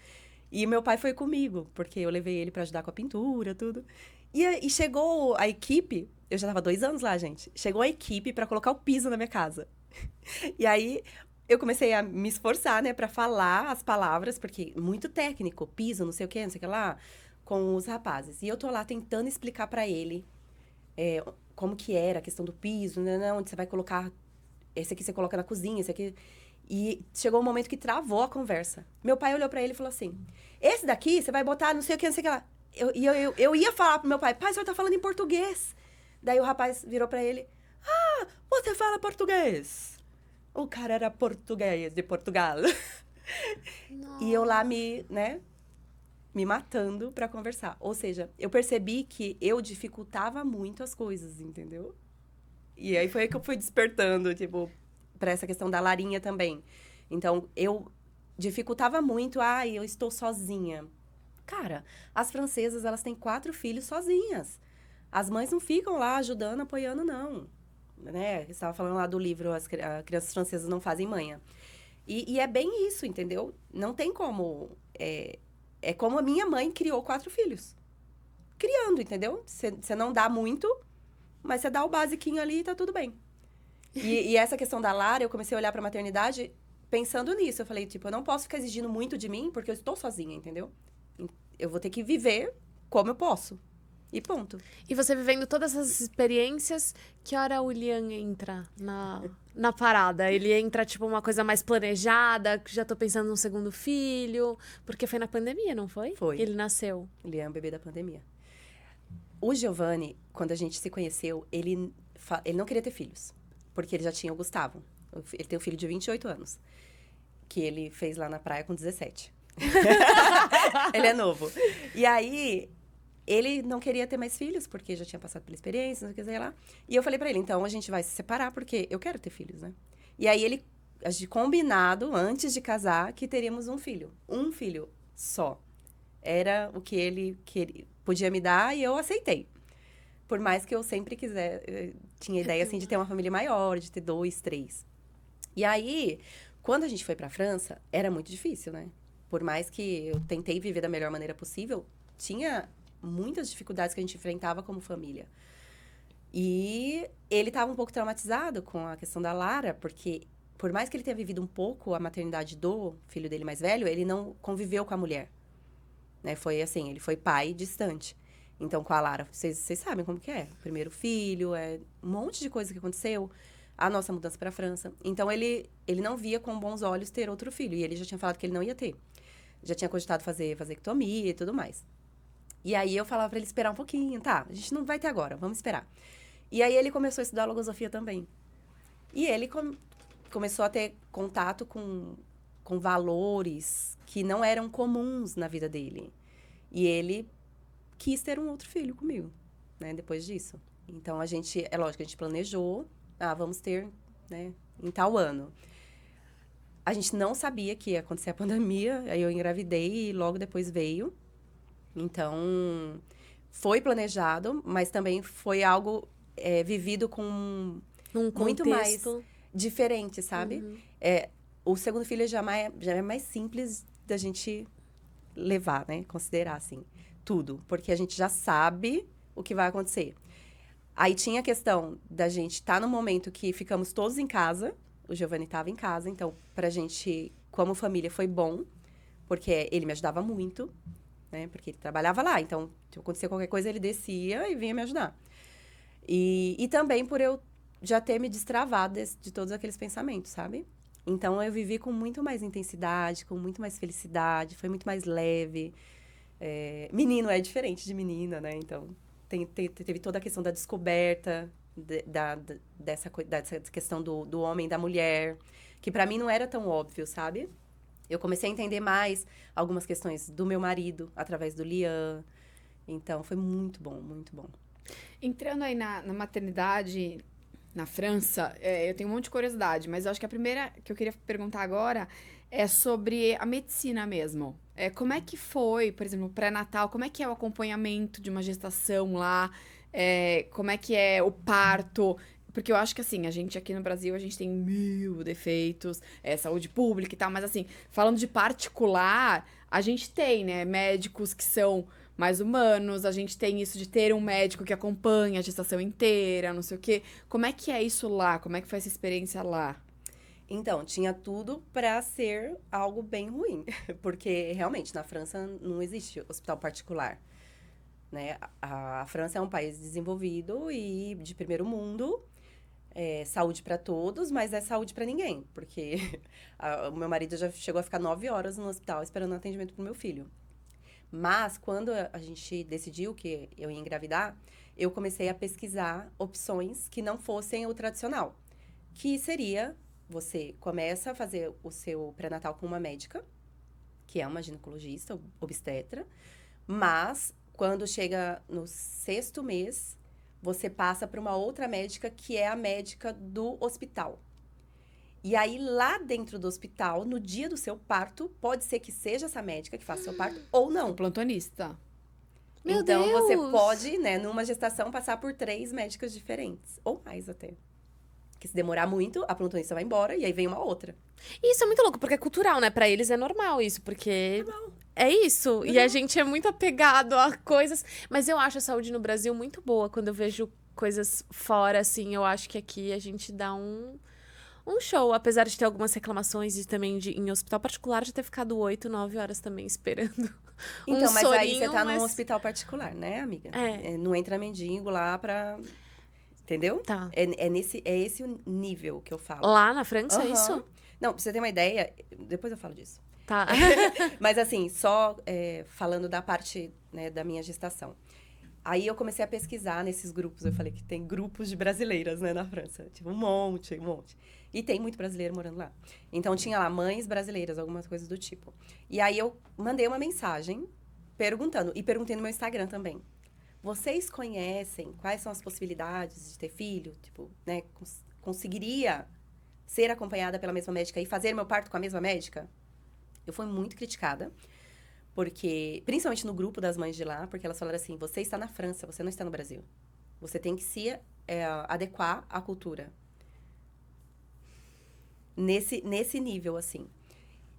E meu pai foi comigo, porque eu levei ele para ajudar com a pintura, tudo. E chegou a equipe, eu já estava 2 anos lá, gente. Chegou a equipe para colocar o piso na minha casa. E aí eu comecei a me esforçar, né, para falar as palavras, porque muito técnico, piso, não sei o que lá, com os rapazes. E eu tô lá tentando explicar pra ele como que era a questão do piso, né? Onde você vai colocar... Esse aqui você coloca na cozinha, esse aqui... E chegou um momento que travou a conversa. Meu pai olhou pra ele e falou assim, esse daqui você vai botar não sei o que, não sei o que lá. Eu ia falar pro meu pai, pai, o senhor tá falando em português. Daí o rapaz virou pra ele, você fala português. O cara era português, de Portugal. E eu lá me matando pra conversar. Ou seja, eu percebi que eu dificultava muito as coisas, entendeu? E aí foi aí que eu fui despertando, tipo, para essa questão da Larinha também. Então, eu dificultava muito, eu estou sozinha. Cara, as francesas, elas têm 4 filhos sozinhas. As mães não ficam lá ajudando, apoiando, não. Né? Você estava falando lá do livro As Crianças Francesas Não Fazem Manha. E é bem isso, entendeu? Não tem como... É como a minha mãe criou 4 filhos. Criando, entendeu? Você não dá muito, mas você dá o basiquinho ali e tá tudo bem. E essa questão da Lara, eu comecei a olhar pra maternidade pensando nisso. Eu falei, tipo, eu não posso ficar exigindo muito de mim, porque eu estou sozinha, entendeu? Eu vou ter que viver como eu posso. E ponto. E você vivendo todas essas experiências, que hora o Liam entra na parada? Ele entra, tipo, uma coisa mais planejada, que já tô pensando num segundo filho, porque foi na pandemia, não foi? Foi. Ele nasceu. Ele é um bebê da pandemia. O Giovanni, quando a gente se conheceu, ele não queria ter filhos, porque ele já tinha o Gustavo. Ele tem um filho de 28 anos, que ele fez lá na praia com 17. Ele é novo. E aí... Ele não queria ter mais filhos, porque já tinha passado pela experiência, não sei lá. E eu falei pra ele, então, a gente vai se separar, porque eu quero ter filhos, né? E aí, a gente combinado, antes de casar, que teríamos um filho. Um filho só. Era o que ele podia me dar e eu aceitei. Por mais que eu sempre tinha ideia, assim, de ter uma família maior, de ter 2, 3. E aí, quando a gente foi pra França, era muito difícil, né? Por mais que eu tentei viver da melhor maneira possível, tinha... muitas dificuldades que a gente enfrentava como família. E ele estava um pouco traumatizado com a questão da Lara, porque por mais que ele tenha vivido um pouco a maternidade do filho dele mais velho, ele não conviveu com a mulher. Né? Foi assim, ele foi pai distante. Então, com a Lara, vocês sabem como que é. Primeiro filho, um monte de coisa que aconteceu. A nossa mudança para a França. Então, ele não via com bons olhos ter outro filho. E ele já tinha falado que ele não ia ter. Já tinha cogitado fazer vasectomia e tudo mais. E aí eu falava pra ele esperar um pouquinho, tá? A gente não vai ter agora, vamos esperar. E aí ele começou a estudar logosofia também. E ele começou a ter contato com valores que não eram comuns na vida dele. E ele quis ter um outro filho comigo, né? Depois disso. Então a gente, é lógico, a gente planejou, vamos ter, né, em tal ano. A gente não sabia que ia acontecer a pandemia, aí eu engravidei e logo depois veio. Então, foi planejado, mas também foi algo vivido com muito mais diferente, sabe? Uhum. O segundo filho já é mais simples da gente levar, né? Considerar, assim, tudo. Porque a gente já sabe o que vai acontecer. Aí tinha a questão da gente estar no momento que ficamos todos em casa. O Giovanni estava em casa, então, pra gente, como família, foi bom. Porque ele me ajudava muito. Né? Porque ele trabalhava lá, então, se acontecia qualquer coisa, ele descia e vinha me ajudar. E também por eu já ter me destravado de todos aqueles pensamentos, sabe? Então, eu vivi com muito mais intensidade, com muito mais felicidade, foi muito mais leve. Menino é diferente de menina, né? Então, teve toda a questão da descoberta, dessa questão do homem e da mulher, que pra mim não era tão óbvio, sabe? Eu comecei a entender mais algumas questões do meu marido, através do Liam. Então, foi muito bom, muito bom. Entrando aí na maternidade na França, eu tenho um monte de curiosidade, mas eu acho que a primeira que eu queria perguntar agora é sobre a medicina mesmo. Como é que foi, por exemplo, o pré-natal, como é que é o acompanhamento de uma gestação lá? Como é que é o parto? Porque eu acho que, assim, a gente aqui no Brasil, a gente tem 1000 defeitos, saúde pública e tal, mas, assim, falando de particular, a gente tem, né, médicos que são mais humanos, a gente tem isso de ter um médico que acompanha a gestação inteira, não sei o quê. Como é que é isso lá? Como é que foi essa experiência lá? Então, tinha tudo para ser algo bem ruim, porque, realmente, na França não existe hospital particular, né? A França é um país desenvolvido e de primeiro mundo, saúde para todos, mas é saúde para ninguém, porque o meu marido já chegou a ficar 9 horas no hospital esperando atendimento pro meu filho. Mas, quando a gente decidiu que eu ia engravidar, eu comecei a pesquisar opções que não fossem o tradicional, que seria, você começa a fazer o seu pré-natal com uma médica, que é uma ginecologista, obstetra, mas, quando chega no 6º mês, você passa para uma outra médica, que é a médica do hospital. E aí, lá dentro do hospital, no dia do seu parto, pode ser que seja essa médica que faça o seu parto ou O não. plantonista. Meu Então, você Deus! pode, né, numa gestação, passar por 3 médicas diferentes. Ou mais até. Porque se demorar muito, a plantonista vai embora e aí vem uma outra. Isso é muito louco, porque é cultural, né? Pra eles é normal isso, porque é isso. E a gente é muito apegado a coisas. Mas eu acho a saúde no Brasil muito boa. Quando eu vejo coisas fora, assim, eu acho que aqui a gente dá um show. Apesar de ter algumas reclamações e também em hospital particular de ter ficado 8, 9 horas também esperando. Então, mas aí você sorinho, tá num mas- hospital particular, né, amiga? É. Não entra mendigo lá pra... Entendeu? Tá. É esse o nível que eu falo. Lá na França, é Aham. isso? Não, pra você ter uma ideia, depois eu falo disso. Tá. Mas assim, só falando da parte, né, da minha gestação. Aí eu comecei a pesquisar nesses grupos. Eu falei que tem grupos de brasileiras, né, na França. Tipo, um monte. E tem muito brasileiro morando lá. Então tinha lá mães brasileiras, algumas coisas do tipo. E aí eu mandei uma mensagem perguntando. E perguntei no meu Instagram também. Vocês conhecem quais são as possibilidades de ter filho? Tipo, né, conseguiria ser acompanhada pela mesma médica e fazer meu parto com a mesma médica? Eu fui muito criticada, porque, principalmente no grupo das mães de lá, porque elas falaram assim, você está na França, você não está no Brasil. Você tem que se adequar à cultura. Nesse nível, assim.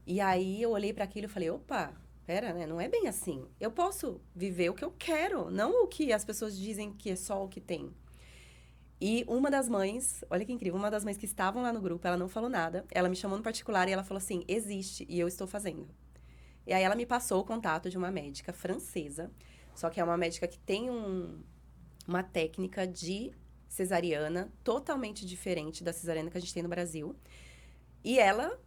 E aí, eu olhei para aquilo e falei, opa, pera, né? Não é bem assim. Eu posso viver o que eu quero, não o que as pessoas dizem que é só o que tem. E uma das mães, olha que incrível, uma das mães que estavam lá no grupo, ela não falou nada. Ela me chamou no particular e ela falou assim, existe, e eu estou fazendo. E aí ela me passou o contato de uma médica francesa, só que é uma médica que tem uma técnica de cesariana totalmente diferente da cesariana que a gente tem no Brasil. E ela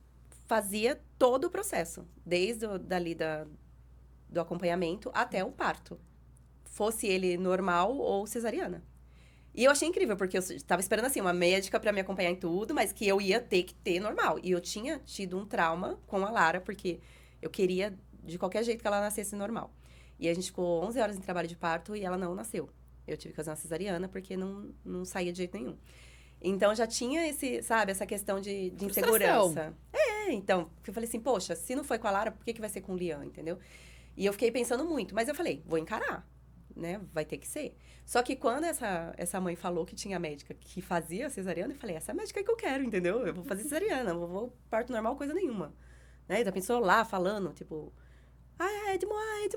fazia todo o processo, desde do acompanhamento até o parto. Fosse ele normal ou cesariana. E eu achei incrível, porque eu estava esperando, assim, uma médica para me acompanhar em tudo, mas que eu ia ter que ter normal. E eu tinha tido um trauma com a Lara, porque eu queria, de qualquer jeito, que ela nascesse normal. E a gente ficou 11 horas em trabalho de parto e ela não nasceu. Eu tive que fazer uma cesariana, porque não saía de jeito nenhum. Então, já tinha essa questão de insegurança. Então, eu falei assim, poxa, se não foi com a Lara, por que vai ser com o Lian, entendeu? E eu fiquei pensando muito, mas eu falei, vou encarar, né? Vai ter que ser. Só que quando essa mãe falou que tinha médica que fazia cesariana, eu falei, essa é a médica que eu quero, entendeu? Eu vou fazer cesariana, não vou parto normal, coisa nenhuma. Né? Então, a pessoa lá falando, tipo, aide-moi.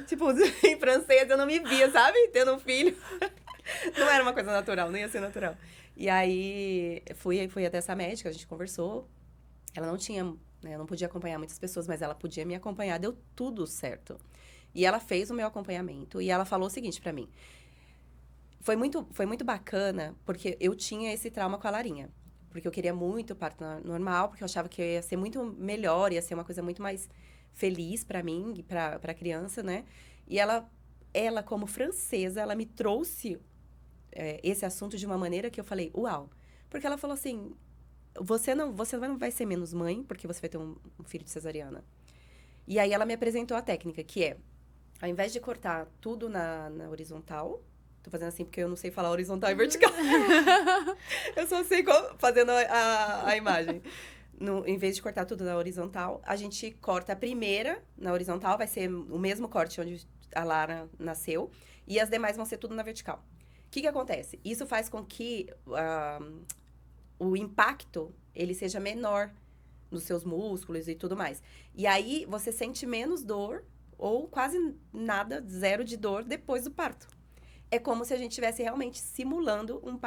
Tipo, em francês eu não me via, sabe? Tendo um filho. Não era uma coisa natural, nem ia ser natural. E aí, fui até essa médica, a gente conversou. Ela não tinha, né, eu não podia acompanhar muitas pessoas, mas ela podia me acompanhar, deu tudo certo. E ela fez o meu acompanhamento e ela falou o seguinte pra mim. Foi muito bacana, porque eu tinha esse trauma com a Larinha. Porque eu queria muito parto normal, porque eu achava que ia ser muito melhor, ia ser uma coisa muito mais feliz pra mim e pra criança, né? E ela como francesa, ela me trouxe esse assunto de uma maneira que eu falei, uau. Porque ela falou assim, você não vai ser menos mãe, porque você vai ter um filho de cesariana. E aí ela me apresentou a técnica, que é, ao invés de cortar tudo na horizontal, tô fazendo assim porque eu não sei falar horizontal e vertical. Eu só sei fazendo a imagem. Em vez de cortar tudo na horizontal, a gente corta a primeira na horizontal, vai ser o mesmo corte onde a Lara nasceu, e as demais vão ser tudo na vertical. O que acontece? Isso faz com que o impacto ele seja menor nos seus músculos e tudo mais. E aí, você sente menos dor, ou quase nada, zero de dor, depois do parto. É como se a gente estivesse realmente simulando um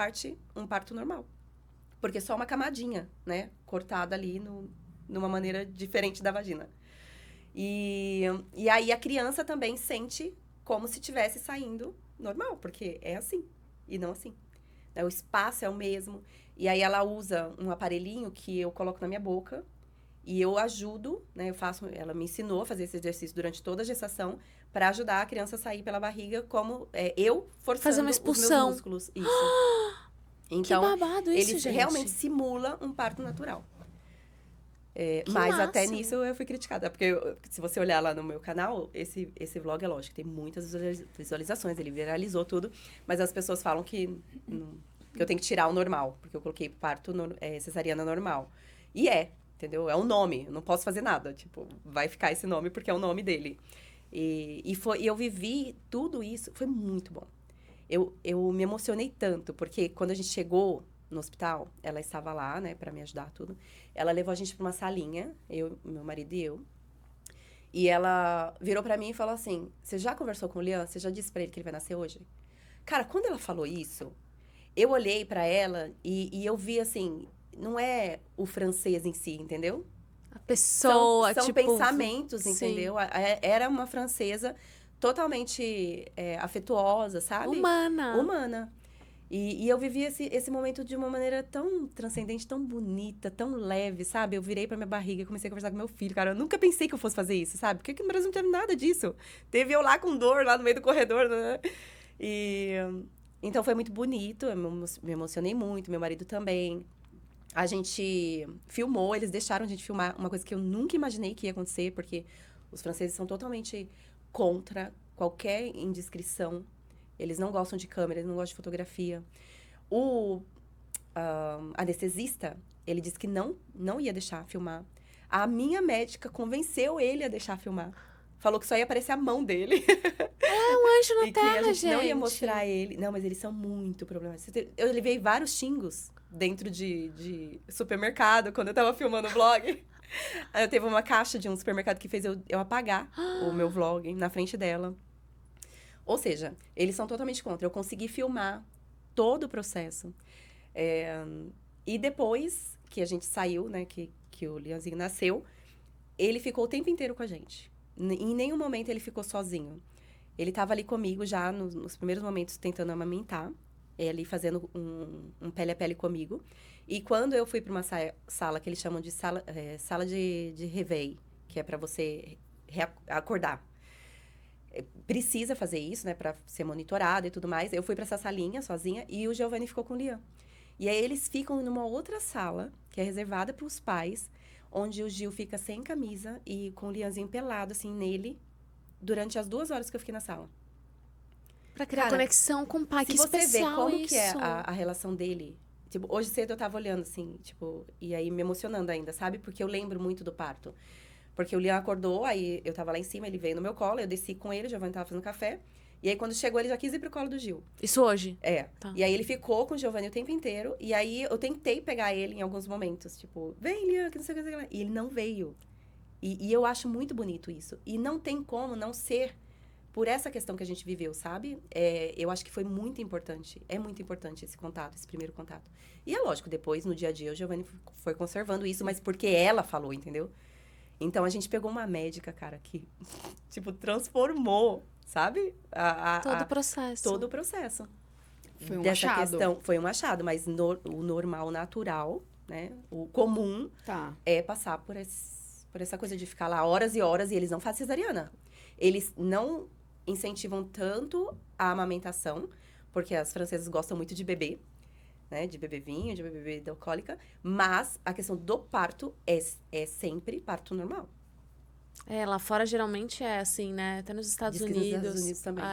parto normal. Porque só uma camadinha, né? Cortada ali numa maneira diferente da vagina. E aí, a criança também sente como se estivesse saindo normal, porque é assim, e não assim. O espaço é o mesmo. E aí, ela usa um aparelhinho que eu coloco na minha boca, e eu ajudo, né? Ela me ensinou a fazer esse exercício durante toda a gestação para ajudar a criança a sair pela barriga, como eu forçando Fazer uma os meus expulsão. músculos. Isso. Então, que babado isso, ele gente. realmente simula um parto natural. Que Mas até máximo. nisso eu fui criticada. Porque se você olhar lá no meu canal, esse vlog é lógico, tem muitas visualizações, ele viralizou tudo. Mas as pessoas falam que Porque eu tenho que tirar o normal, porque eu coloquei parto cesariana normal. E entendeu? É um nome, eu não posso fazer nada. Tipo, vai ficar esse nome porque é o nome dele. E eu vivi tudo isso, foi muito bom. Eu me emocionei tanto, porque quando a gente chegou no hospital, ela estava lá, né, pra me ajudar, tudo. Ela levou a gente pra uma salinha, meu marido e eu. E ela virou pra mim e falou assim, você já conversou com o Lian? Você já disse pra ele que ele vai nascer hoje? Cara, quando ela falou isso, eu olhei pra ela e eu vi, assim, não é o francês em si, entendeu? A pessoa, São tipo... pensamentos, sim. entendeu? Era uma francesa totalmente afetuosa, sabe? Humana. E eu vivi esse momento de uma maneira tão transcendente, tão bonita, tão leve, sabe? Eu virei pra minha barriga e comecei a conversar com meu filho, cara. Eu nunca pensei que eu fosse fazer isso, sabe? Porque aqui no Brasil não teve nada disso. Teve eu lá com dor, lá no meio do corredor, né? Então foi muito bonito, eu me emocionei muito, meu marido também. A gente filmou, eles deixaram a gente filmar uma coisa que eu nunca imaginei que ia acontecer, porque os franceses são totalmente contra qualquer indiscrição. Eles não gostam de câmera, eles não gostam de fotografia. O anestesista, ele disse que não ia deixar filmar. A minha médica convenceu ele a deixar filmar. Falou que só ia aparecer a mão dele. É um anjo na E que terra, a gente gente. não ia mostrar ele. Não, mas eles são muito problemáticos. Eu levei vários xingos dentro de supermercado, quando eu tava filmando o vlog. Aí eu teve uma caixa de um supermercado que fez eu apagar o meu vlog na frente dela. Ou seja, eles são totalmente contra. Eu consegui filmar todo o processo. E depois que a gente saiu, né, que o Leãozinho nasceu, ele ficou o tempo inteiro com a gente. Em nenhum momento ele ficou sozinho. Ele estava ali comigo já nos primeiros momentos tentando amamentar, ali fazendo um pele a pele comigo. E quando eu fui para uma sala que eles chamam de sala de réveil, que é para você acordar. Precisa fazer isso, né, para ser monitorado e tudo mais. Eu fui para essa salinha sozinha e o Giovanni ficou com o Lian. E aí eles ficam numa outra sala, que é reservada para os pais, onde o Gil fica sem camisa e com o Lianzinho pelado, assim, nele, durante as 2 horas que eu fiquei na sala. Pra criar conexão com o pai, que especial isso. Se você vê como que é a relação dele... Tipo, hoje cedo eu tava olhando, assim, tipo... E aí me emocionando ainda, sabe? Porque eu lembro muito do parto. Porque o Lian acordou, aí eu tava lá em cima, ele veio no meu colo, eu desci com ele, o Giovanni tava fazendo café. E aí, quando chegou, ele já quis ir pro colo do Gil. Isso hoje? Tá. E aí, ele ficou com o Giovanni o tempo inteiro. E aí, eu tentei pegar ele em alguns momentos. Tipo, vem, Lian, que não sei o que, não sei o que. E ele não veio. E eu acho muito bonito isso. E não tem como não ser por essa questão que a gente viveu, sabe? Eu acho que foi muito importante. É muito importante esse contato, esse primeiro contato. E é lógico, depois, no dia a dia, o Giovanni foi conservando isso. Mas porque ela falou, entendeu? Então, a gente pegou uma médica, cara, que, tipo, transformou, sabe? Todo o processo. Todo o processo. Foi um dessa achado. questão. Foi um achado, mas o normal, natural, né? O comum é passar por essa coisa de ficar lá horas e horas e eles não fazem cesariana. Eles não incentivam tanto a amamentação, porque as francesas gostam muito de bebê, né? De beber vinho, de beber bebida alcoólica. Mas a questão do parto é sempre parto normal. Lá fora geralmente é assim, né? Até nos Estados Diz que Unidos. nos Estados Unidos também.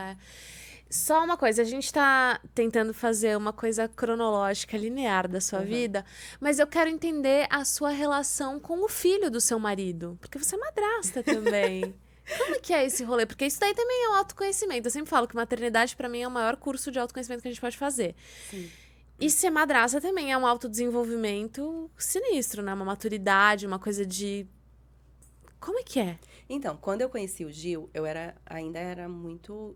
Só uma coisa, a gente tá tentando fazer uma coisa cronológica, linear da sua vida, mas eu quero entender a sua relação com o filho do seu marido. Porque você é madrasta também. Como que é esse rolê? Porque isso daí também é um autoconhecimento. Eu sempre falo que maternidade, pra mim, é o maior curso de autoconhecimento que a gente pode fazer. Sim. E ser madrasta também é um autodesenvolvimento sinistro, né? Uma maturidade, uma coisa de... Como é que é? Então, quando eu conheci o Gil, eu ainda era muito...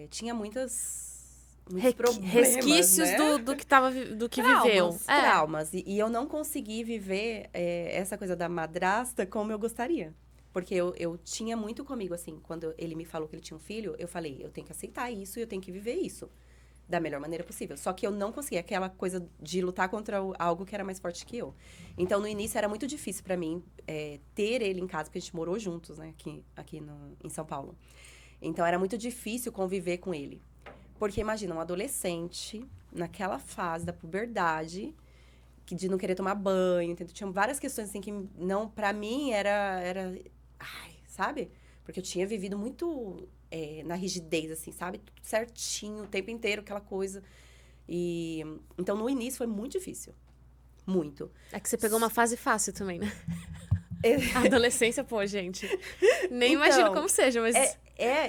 tinha muitos problemas, resquícios, né? do que viveu. Traumas. E eu não consegui viver essa coisa da madrasta como eu gostaria. Porque eu tinha muito comigo, assim, quando ele me falou que ele tinha um filho, eu falei, eu tenho que aceitar isso e eu tenho que viver isso da melhor maneira possível. Só que eu não conseguia, aquela coisa de lutar contra algo que era mais forte que eu. Então, no início, era muito difícil pra mim ter ele em casa, porque a gente morou juntos, né, aqui em São Paulo. Então, era muito difícil conviver com ele. Porque, imagina, um adolescente, naquela fase da puberdade, de não querer tomar banho, entendeu? Tinha várias questões, assim, que não, pra mim, era ai, sabe? Porque eu tinha vivido muito na rigidez, assim, sabe? Tudo certinho, o tempo inteiro, aquela coisa. Então, no início, foi muito difícil. Muito. É que você pegou uma fase fácil também, né? A adolescência, pô, gente. Nem Então, imagino como seja, mas...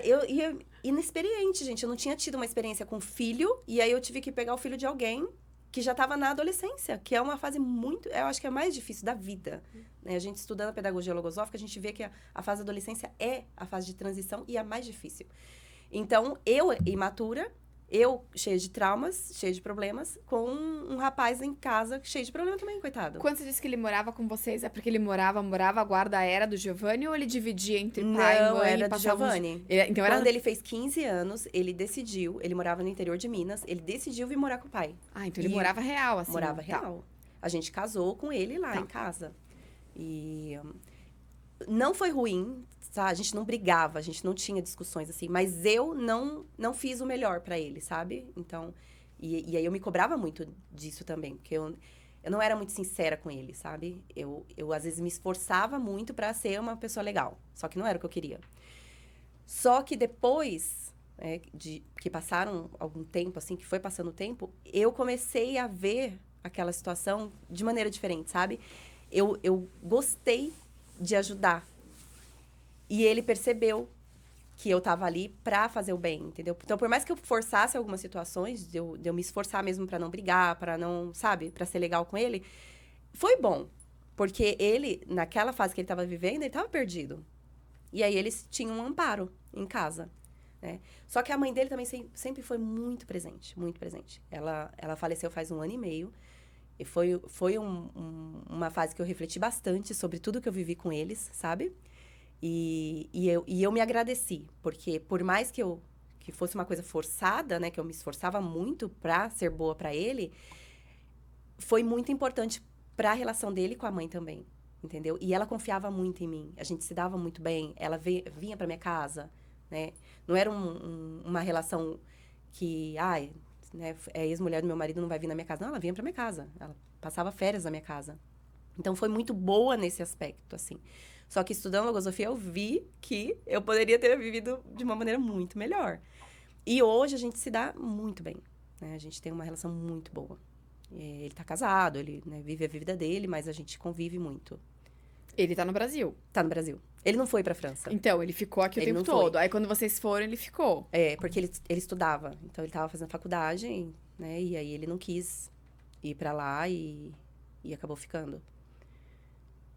Eu ia inexperiente, gente. Eu não tinha tido uma experiência com filho. E aí, eu tive que pegar o filho de alguém que já estava na adolescência. Que é uma fase muito... Eu acho que é a mais difícil da vida. Né? A gente estudando a pedagogia logosófica, a gente vê que a fase da adolescência é a fase de transição e a mais difícil. Então, eu, imatura... Eu, cheia de traumas, cheia de problemas, com um rapaz em casa cheio de problema também, coitado. Quando você disse que ele morava com vocês, é porque ele morava, a guarda era do Giovanni ou ele dividia entre pai e mãe? Não, era do passava Giovanni. Então era... Quando ele fez 15 anos, ele morava no interior de Minas, ele decidiu vir morar com o pai. Ah, então ele morava real, assim. Morava tá. real. A gente casou com ele lá em casa. E não foi ruim, tá? A gente não brigava, a gente não tinha discussões assim, mas eu não fiz o melhor pra ele, sabe? Então, e aí eu me cobrava muito disso também, porque eu não era muito sincera com ele, sabe? Eu às vezes me esforçava muito pra ser uma pessoa legal, só que não era o que eu queria. Só que depois, que passaram algum tempo, assim, que foi passando o tempo, eu comecei a ver aquela situação de maneira diferente, sabe? Eu gostei de ajudar. E ele percebeu que eu tava ali pra fazer o bem, entendeu? Então, por mais que eu forçasse algumas situações, de eu me esforçar mesmo pra não brigar, pra não, sabe? Pra ser legal com ele, foi bom. Porque ele, naquela fase que ele tava vivendo, ele tava perdido. E aí, eles tinham um amparo em casa, né? Só que a mãe dele também sempre foi muito presente, muito presente. Ela faleceu faz 1 ano e meio. E foi uma fase que eu refleti bastante sobre tudo que eu vivi com eles, sabe? E eu me agradeci, porque por mais que fosse uma coisa forçada, né? Que eu me esforçava muito pra ser boa pra ele, foi muito importante pra relação dele com a mãe também, entendeu? E ela confiava muito em mim, a gente se dava muito bem, ela vinha pra minha casa, né? Não era uma relação que, né, é ex-mulher do meu marido, não vai vir na minha casa. Não, ela vinha pra minha casa. Ela passava férias na minha casa. Então, foi muito boa nesse aspecto, assim. Só que estudando logosofia, eu vi que eu poderia ter vivido de uma maneira muito melhor. E hoje, a gente se dá muito bem, né? A gente tem uma relação muito boa. Ele tá casado, ele, né, vive a vida dele, mas a gente convive muito. Ele tá no Brasil. Tá no Brasil. Ele não foi pra França. Então, ele ficou aqui o Ele tempo não foi. todo. Aí, quando vocês foram, ele ficou. Porque ele estudava. Então, ele tava fazendo faculdade, né? E aí, ele não quis ir pra lá e acabou ficando.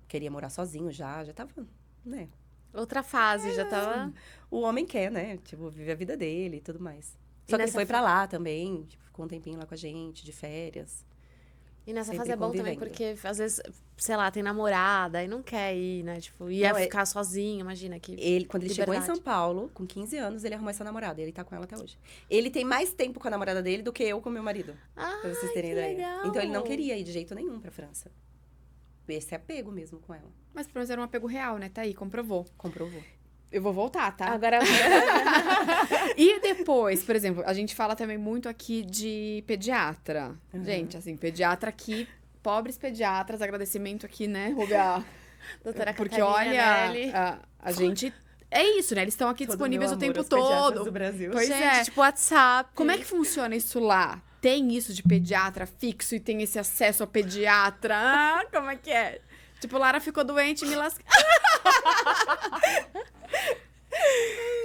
Queria morar sozinho já tava, né? Outra fase, já tava... O homem quer, né? Tipo, viver a vida dele e tudo mais. Só que ele nessa foi pra lá também, tipo, ficou um tempinho lá com a gente, de férias. E nessa Sempre fase é bom também, convivendo. porque às vezes, sei lá, tem namorada e não quer ir, né? Tipo, ia Não, ficar sozinho, imagina que Quando ele chegou em liberdade. São Paulo, com 15 anos, ele arrumou essa namorada. E ele tá com ela até hoje. Ele tem mais tempo com a namorada dele do que eu com meu marido. Ah, Pra vocês terem que ideia. legal. Então, ele não queria ir de jeito nenhum pra França. Esse apego mesmo com ela. Mas pelo menos era um apego real, né? Tá aí, comprovou. Comprovou. Eu vou voltar, tá? Agora... E depois, por exemplo, a gente fala também muito aqui de pediatra. Uhum. Gente, assim, pediatra aqui, pobres pediatras, agradecimento aqui, né, Rubia? Doutora Porque Catarina olha, Nelly. a gente... É isso, né? Eles estão aqui Todo disponíveis meu o amor tempo aos pediatras todo. do Brasil. Pois Gente, é. tipo WhatsApp. Como é que funciona isso lá? Tem isso de pediatra fixo e tem esse acesso a pediatra? Ah, como é que é? Tipo, Lara ficou doente e me lasquei.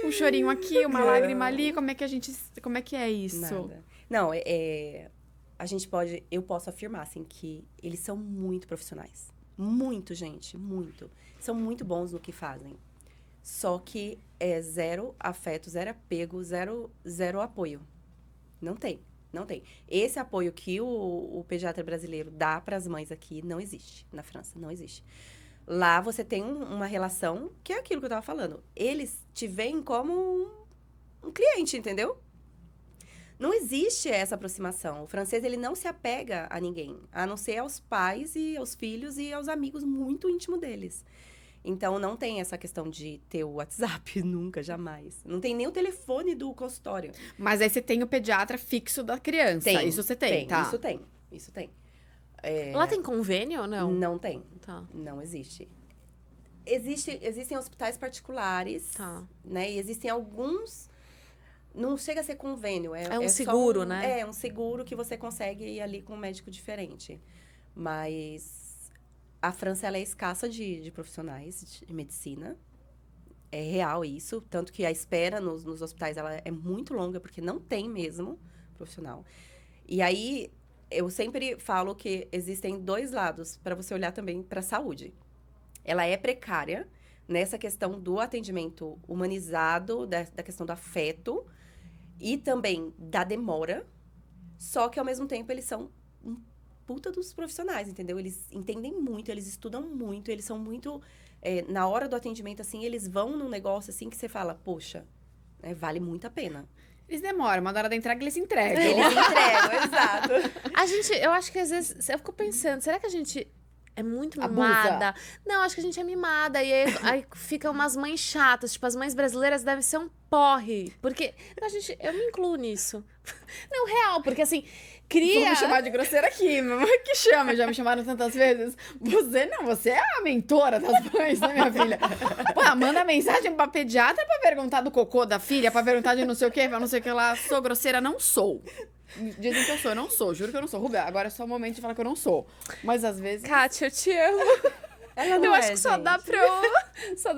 Um chorinho aqui, uma lágrima ali. Como é que é isso? Nada. Não, a gente pode... Eu posso afirmar, assim, que eles são muito profissionais. Muito, gente. Muito. São muito bons no que fazem. Só que é zero afeto, zero apego, zero apoio. Não tem. Não tem. Esse apoio que o pediatra brasileiro dá para as mães aqui não existe na França. Não existe. Lá você tem uma relação que é aquilo que eu tava falando. Eles te veem como um cliente, entendeu? Não existe essa aproximação. O francês, ele não se apega a ninguém, a não ser aos pais e aos filhos e aos amigos muito íntimos deles. Então, não tem essa questão de ter o WhatsApp, nunca, jamais. Não tem nem o telefone do consultório. Mas aí você tem o pediatra fixo da criança. Isso você tem, tá? Isso tem. Lá tem convênio ou não? Não tem. Tá. Não existe. Existem hospitais particulares, Tá. né? E existem alguns Não chega a ser convênio. É um só seguro, né? É, um seguro que você consegue ir ali com um médico diferente. Mas a França, ela é escassa de profissionais de medicina. É real isso. Tanto que a espera nos hospitais, ela é muito longa, porque não tem mesmo profissional. E aí, eu sempre falo que existem dois lados para você olhar também para a saúde. Ela é precária nessa questão do atendimento humanizado, da questão do afeto e também da demora. Só que, ao mesmo tempo, eles são um puta dos profissionais, entendeu? Eles entendem muito, eles estudam muito, eles são muito... na hora do atendimento, assim, eles vão num negócio, assim, que você fala, poxa, né, vale muito a pena. Eles demoram, mas na hora da entrega eles entregam. Eles entregam, exato. Eu acho que às vezes, eu fico pensando, será que a gente é muito Abusa. mimada? Não, acho que a gente é mimada. E aí ficam umas mães chatas. Tipo, as mães brasileiras devem ser um porre. Porque, eu me incluo nisso. Não, real, porque assim, cria... Vou me chamar de grosseira aqui, que chama, já me chamaram tantas vezes. Você é a mentora das mães, né, minha filha? Pô, manda mensagem pra pediatra pra perguntar do cocô da filha, pra perguntar de não sei o que, pra não sei o que lá. Sou grosseira? Não sou. Dizem que eu não sou, juro que eu não sou. Rubia, agora é só o momento de falar que eu não sou. Mas às vezes... Kátia, eu te amo. Ela não Eu acho é, que só gente. dá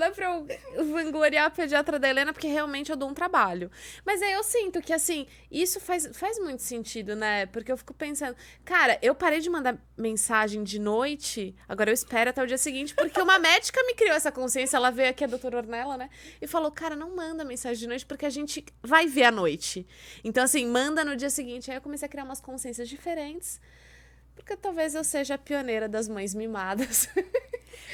pra eu vangloriar a pediatra da Helena, porque realmente eu dou um trabalho. Mas aí eu sinto que, assim, isso faz muito sentido, né? Porque eu fico pensando, cara, eu parei de mandar mensagem de noite, agora eu espero até o dia seguinte, porque uma médica me criou essa consciência, ela veio aqui, a doutora Ornella, né? E falou, cara, não manda mensagem de noite, porque a gente vai ver à noite. Então, assim, manda no dia seguinte. Aí eu comecei a criar umas consciências diferentes, porque talvez eu seja a pioneira das mães mimadas.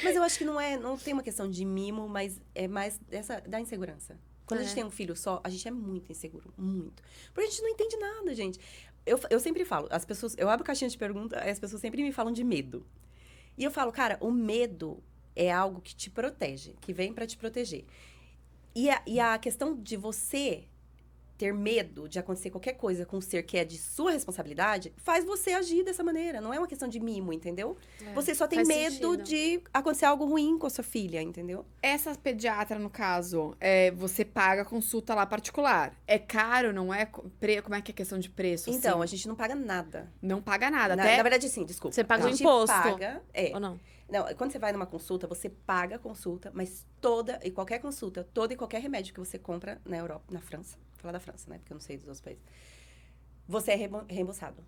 Mas eu acho que não tem uma questão de mimo, mas é mais da insegurança. Quando a gente tem um filho só, a gente é muito inseguro, muito. Porque a gente não entende nada, gente. Eu sempre falo, eu abro caixinha de pergunta, as pessoas sempre me falam de medo. E eu falo, cara, o medo é algo que te protege, que vem pra te proteger. E a questão de você ter medo de acontecer qualquer coisa com um ser que é de sua responsabilidade, faz você agir dessa maneira. Não é uma questão de mimo, entendeu? Você só tem faz medo sentido. de acontecer algo ruim com a sua filha, entendeu? Essa pediatra, no caso, você paga consulta lá particular. É caro, não é? Como é que é a questão de preço? Então, assim? a gente não paga nada. Não paga nada. Na Até verdade, sim, desculpa. Você paga a o gente imposto. paga, Ou não? Não, quando você vai numa consulta, você paga a consulta, mas qualquer consulta, todo e qualquer remédio que você compra na Europa, na França, vou falar da França, né? Porque eu não sei dos outros países. Você é reembolsado.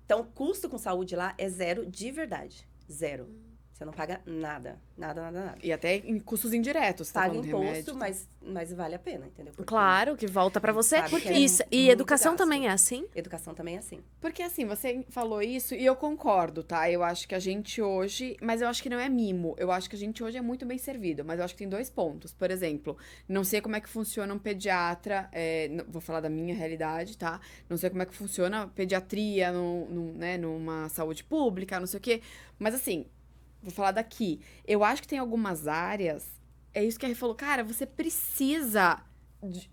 Então, o custo com saúde lá é zero de verdade. Zero. Você não paga nada. Nada, nada, nada. E até em custos indiretos, tá Paga falando de imposto, remédio. mas vale a pena, entendeu? Porque Claro, que volta pra você. sabe que é Isso. E muito educação gasto. também é assim? Educação também é assim. Porque assim, você falou isso e eu concordo, tá? Eu acho que a gente hoje... Mas eu acho que não é mimo. Eu acho que a gente hoje é muito bem servido. Mas eu acho que tem 2 pontos. Por exemplo, não sei como é que funciona um pediatra... vou falar da minha realidade, tá? Não sei como é que funciona pediatria né, numa saúde pública, não sei o quê. Mas assim... Vou falar daqui. Eu acho que tem algumas áreas... É isso que a Rê falou. Cara, você precisa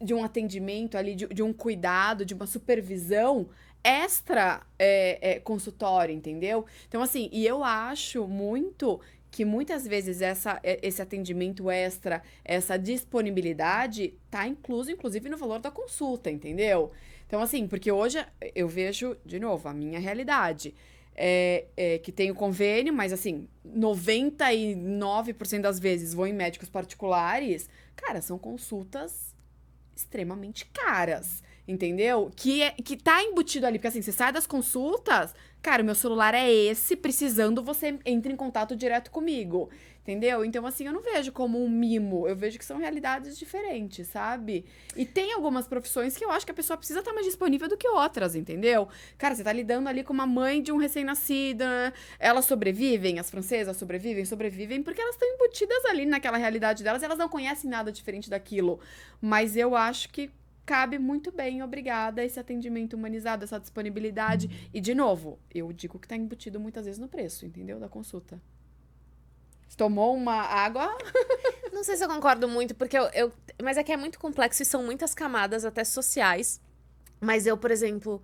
de um atendimento ali, de um cuidado, de uma supervisão extra consultório, entendeu? Então, assim, e eu acho muito que muitas vezes esse atendimento extra, essa disponibilidade, tá incluso, inclusive, no valor da consulta, entendeu? Então, assim, porque hoje eu vejo, de novo, a minha realidade... que tem o convênio, mas assim, 99% das vezes vou em médicos particulares, cara, são consultas extremamente caras, entendeu? Que tá embutido ali, porque assim, você sai das consultas, cara, o meu celular é esse, precisando você entre em contato direto comigo, entendeu? Então, assim, eu não vejo como um mimo, eu vejo que são realidades diferentes, sabe? E tem algumas profissões que eu acho que a pessoa precisa estar mais disponível do que outras, entendeu? Cara, você tá lidando ali com uma mãe de um recém-nascido, né? Elas sobrevivem, as francesas sobrevivem porque elas estão embutidas ali naquela realidade delas, elas não conhecem nada diferente daquilo. Mas eu acho que cabe muito bem, obrigada, esse atendimento humanizado, essa disponibilidade. E, de novo, eu digo que tá embutido muitas vezes no preço, entendeu? Da consulta. Tomou uma água? Não sei se eu concordo muito, porque mas é que é muito complexo e são muitas camadas, até sociais. Mas eu, por exemplo,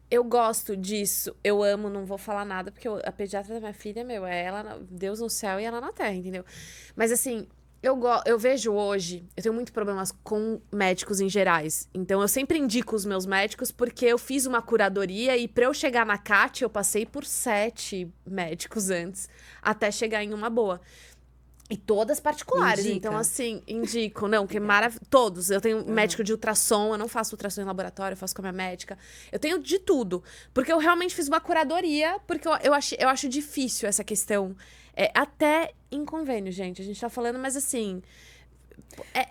eu gosto disso, eu amo, não vou falar nada, porque a pediatra da minha filha, é ela, Deus no céu e ela na terra, entendeu? Mas assim, Eu vejo hoje, eu tenho muitos problemas com médicos em gerais. Então, eu sempre indico os meus médicos porque eu fiz uma curadoria e pra eu chegar na CAT, eu passei por 7 médicos antes, até chegar em uma boa. E todas particulares. Indica. Então, assim, indico. Não, que maravilhoso. Todos. Eu tenho médico de ultrassom, eu não faço ultrassom em laboratório, eu faço com a minha médica. Eu tenho de tudo. Porque eu realmente fiz uma curadoria, porque eu acho difícil essa questão. Até em convênio, gente. A gente tá falando, mas assim.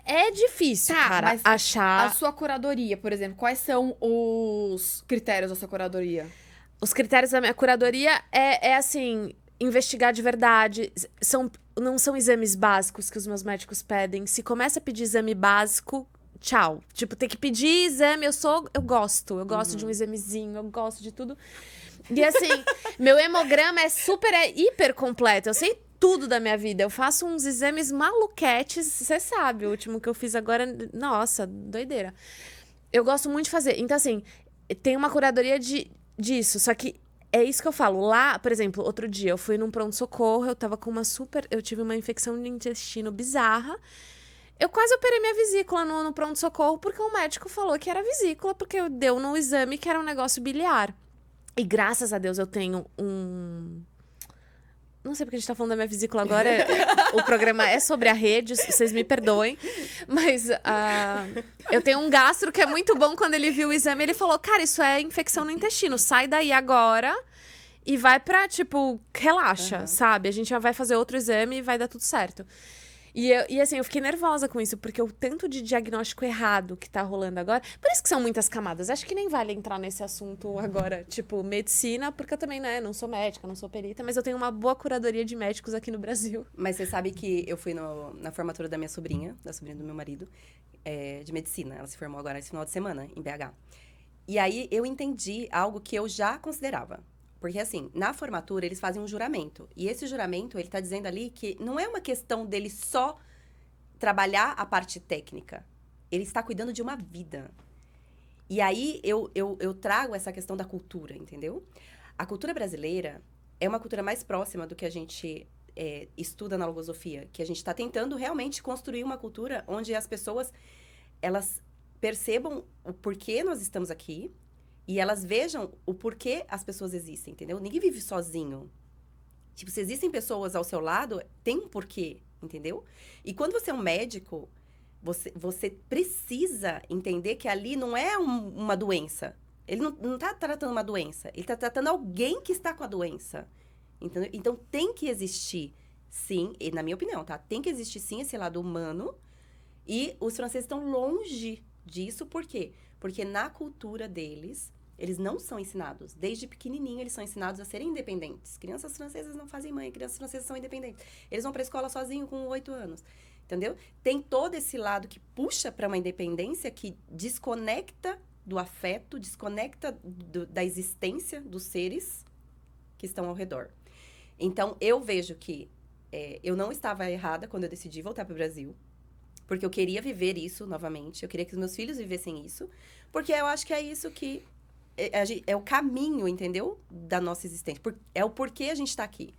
É difícil, Tá, cara, mas achar. A sua curadoria, por exemplo, quais são os critérios da sua curadoria? Os critérios da minha curadoria assim, investigar de verdade. Não são exames básicos que os meus médicos pedem. Se começa a pedir exame básico, tchau. Tipo, tem que pedir exame, eu gosto de um examezinho, eu gosto de tudo. E assim, meu hemograma é hiper completo. Eu sei tudo da minha vida. Eu faço uns exames maluquetes, você sabe. O último que eu fiz agora, nossa, doideira. Eu gosto muito de fazer. Então, assim, tem uma curadoria disso. Só que é isso que eu falo. Lá, por exemplo, outro dia eu fui num pronto-socorro, eu tive uma infecção no intestino bizarra. Eu quase operei minha vesícula no pronto-socorro porque o médico falou que era vesícula, porque deu no exame que era um negócio biliar. E graças a Deus eu tenho um... Não sei porque a gente tá falando da minha vesícula agora. O programa é sobre a rede, vocês me perdoem. Mas eu tenho um gastro que é muito bom. Quando ele viu o exame, ele falou, cara, isso é infecção no intestino. Sai daí agora e vai pra, tipo, relaxa, sabe? A gente já vai fazer outro exame e vai dar tudo certo. E assim, eu fiquei nervosa com isso, porque o tanto de diagnóstico errado que tá rolando agora... Por isso que são muitas camadas. Acho que nem vale entrar nesse assunto agora, tipo, medicina, porque eu também, né, não sou médica, não sou perita, mas eu tenho uma boa curadoria de médicos aqui no Brasil. Mas você sabe que eu fui na formatura da minha sobrinha, da sobrinha do meu marido, de medicina. Ela se formou agora esse final de semana, em BH. E aí, eu entendi algo que eu já considerava. Porque, assim, na formatura, eles fazem um juramento. E esse juramento, ele tá dizendo ali que não é uma questão dele só trabalhar a parte técnica. Ele está cuidando de uma vida. E aí, eu trago essa questão da cultura, entendeu? A cultura brasileira é uma cultura mais próxima do que a gente estuda na logosofia. Que a gente está tentando realmente construir uma cultura onde as pessoas, elas percebam o porquê nós estamos aqui. E elas vejam o porquê as pessoas existem, entendeu? Ninguém vive sozinho. Tipo, se existem pessoas ao seu lado, tem um porquê, entendeu? E quando você é um médico, você precisa entender que ali não é uma doença. Ele não tá tratando uma doença. Ele tá tratando alguém que está com a doença. Entendeu? Então, tem que existir, sim, e na minha opinião, tá? Tem que existir, sim, esse lado humano. E os franceses estão longe disso. Por quê? Porque na cultura deles, eles não são ensinados. Desde pequenininho, eles são ensinados a serem independentes. Crianças francesas não fazem mãe, crianças francesas são independentes. Eles vão pra escola sozinhos com 8 anos. Entendeu? Tem todo esse lado que puxa para uma independência que desconecta do afeto, desconecta da existência dos seres que estão ao redor. Então, eu vejo que eu não estava errada quando eu decidi voltar para o Brasil. Porque eu queria viver isso novamente. Eu queria que os meus filhos vivessem isso. Porque eu acho que é isso que... É o caminho, entendeu? Da nossa existência. É o porquê a gente tá aqui.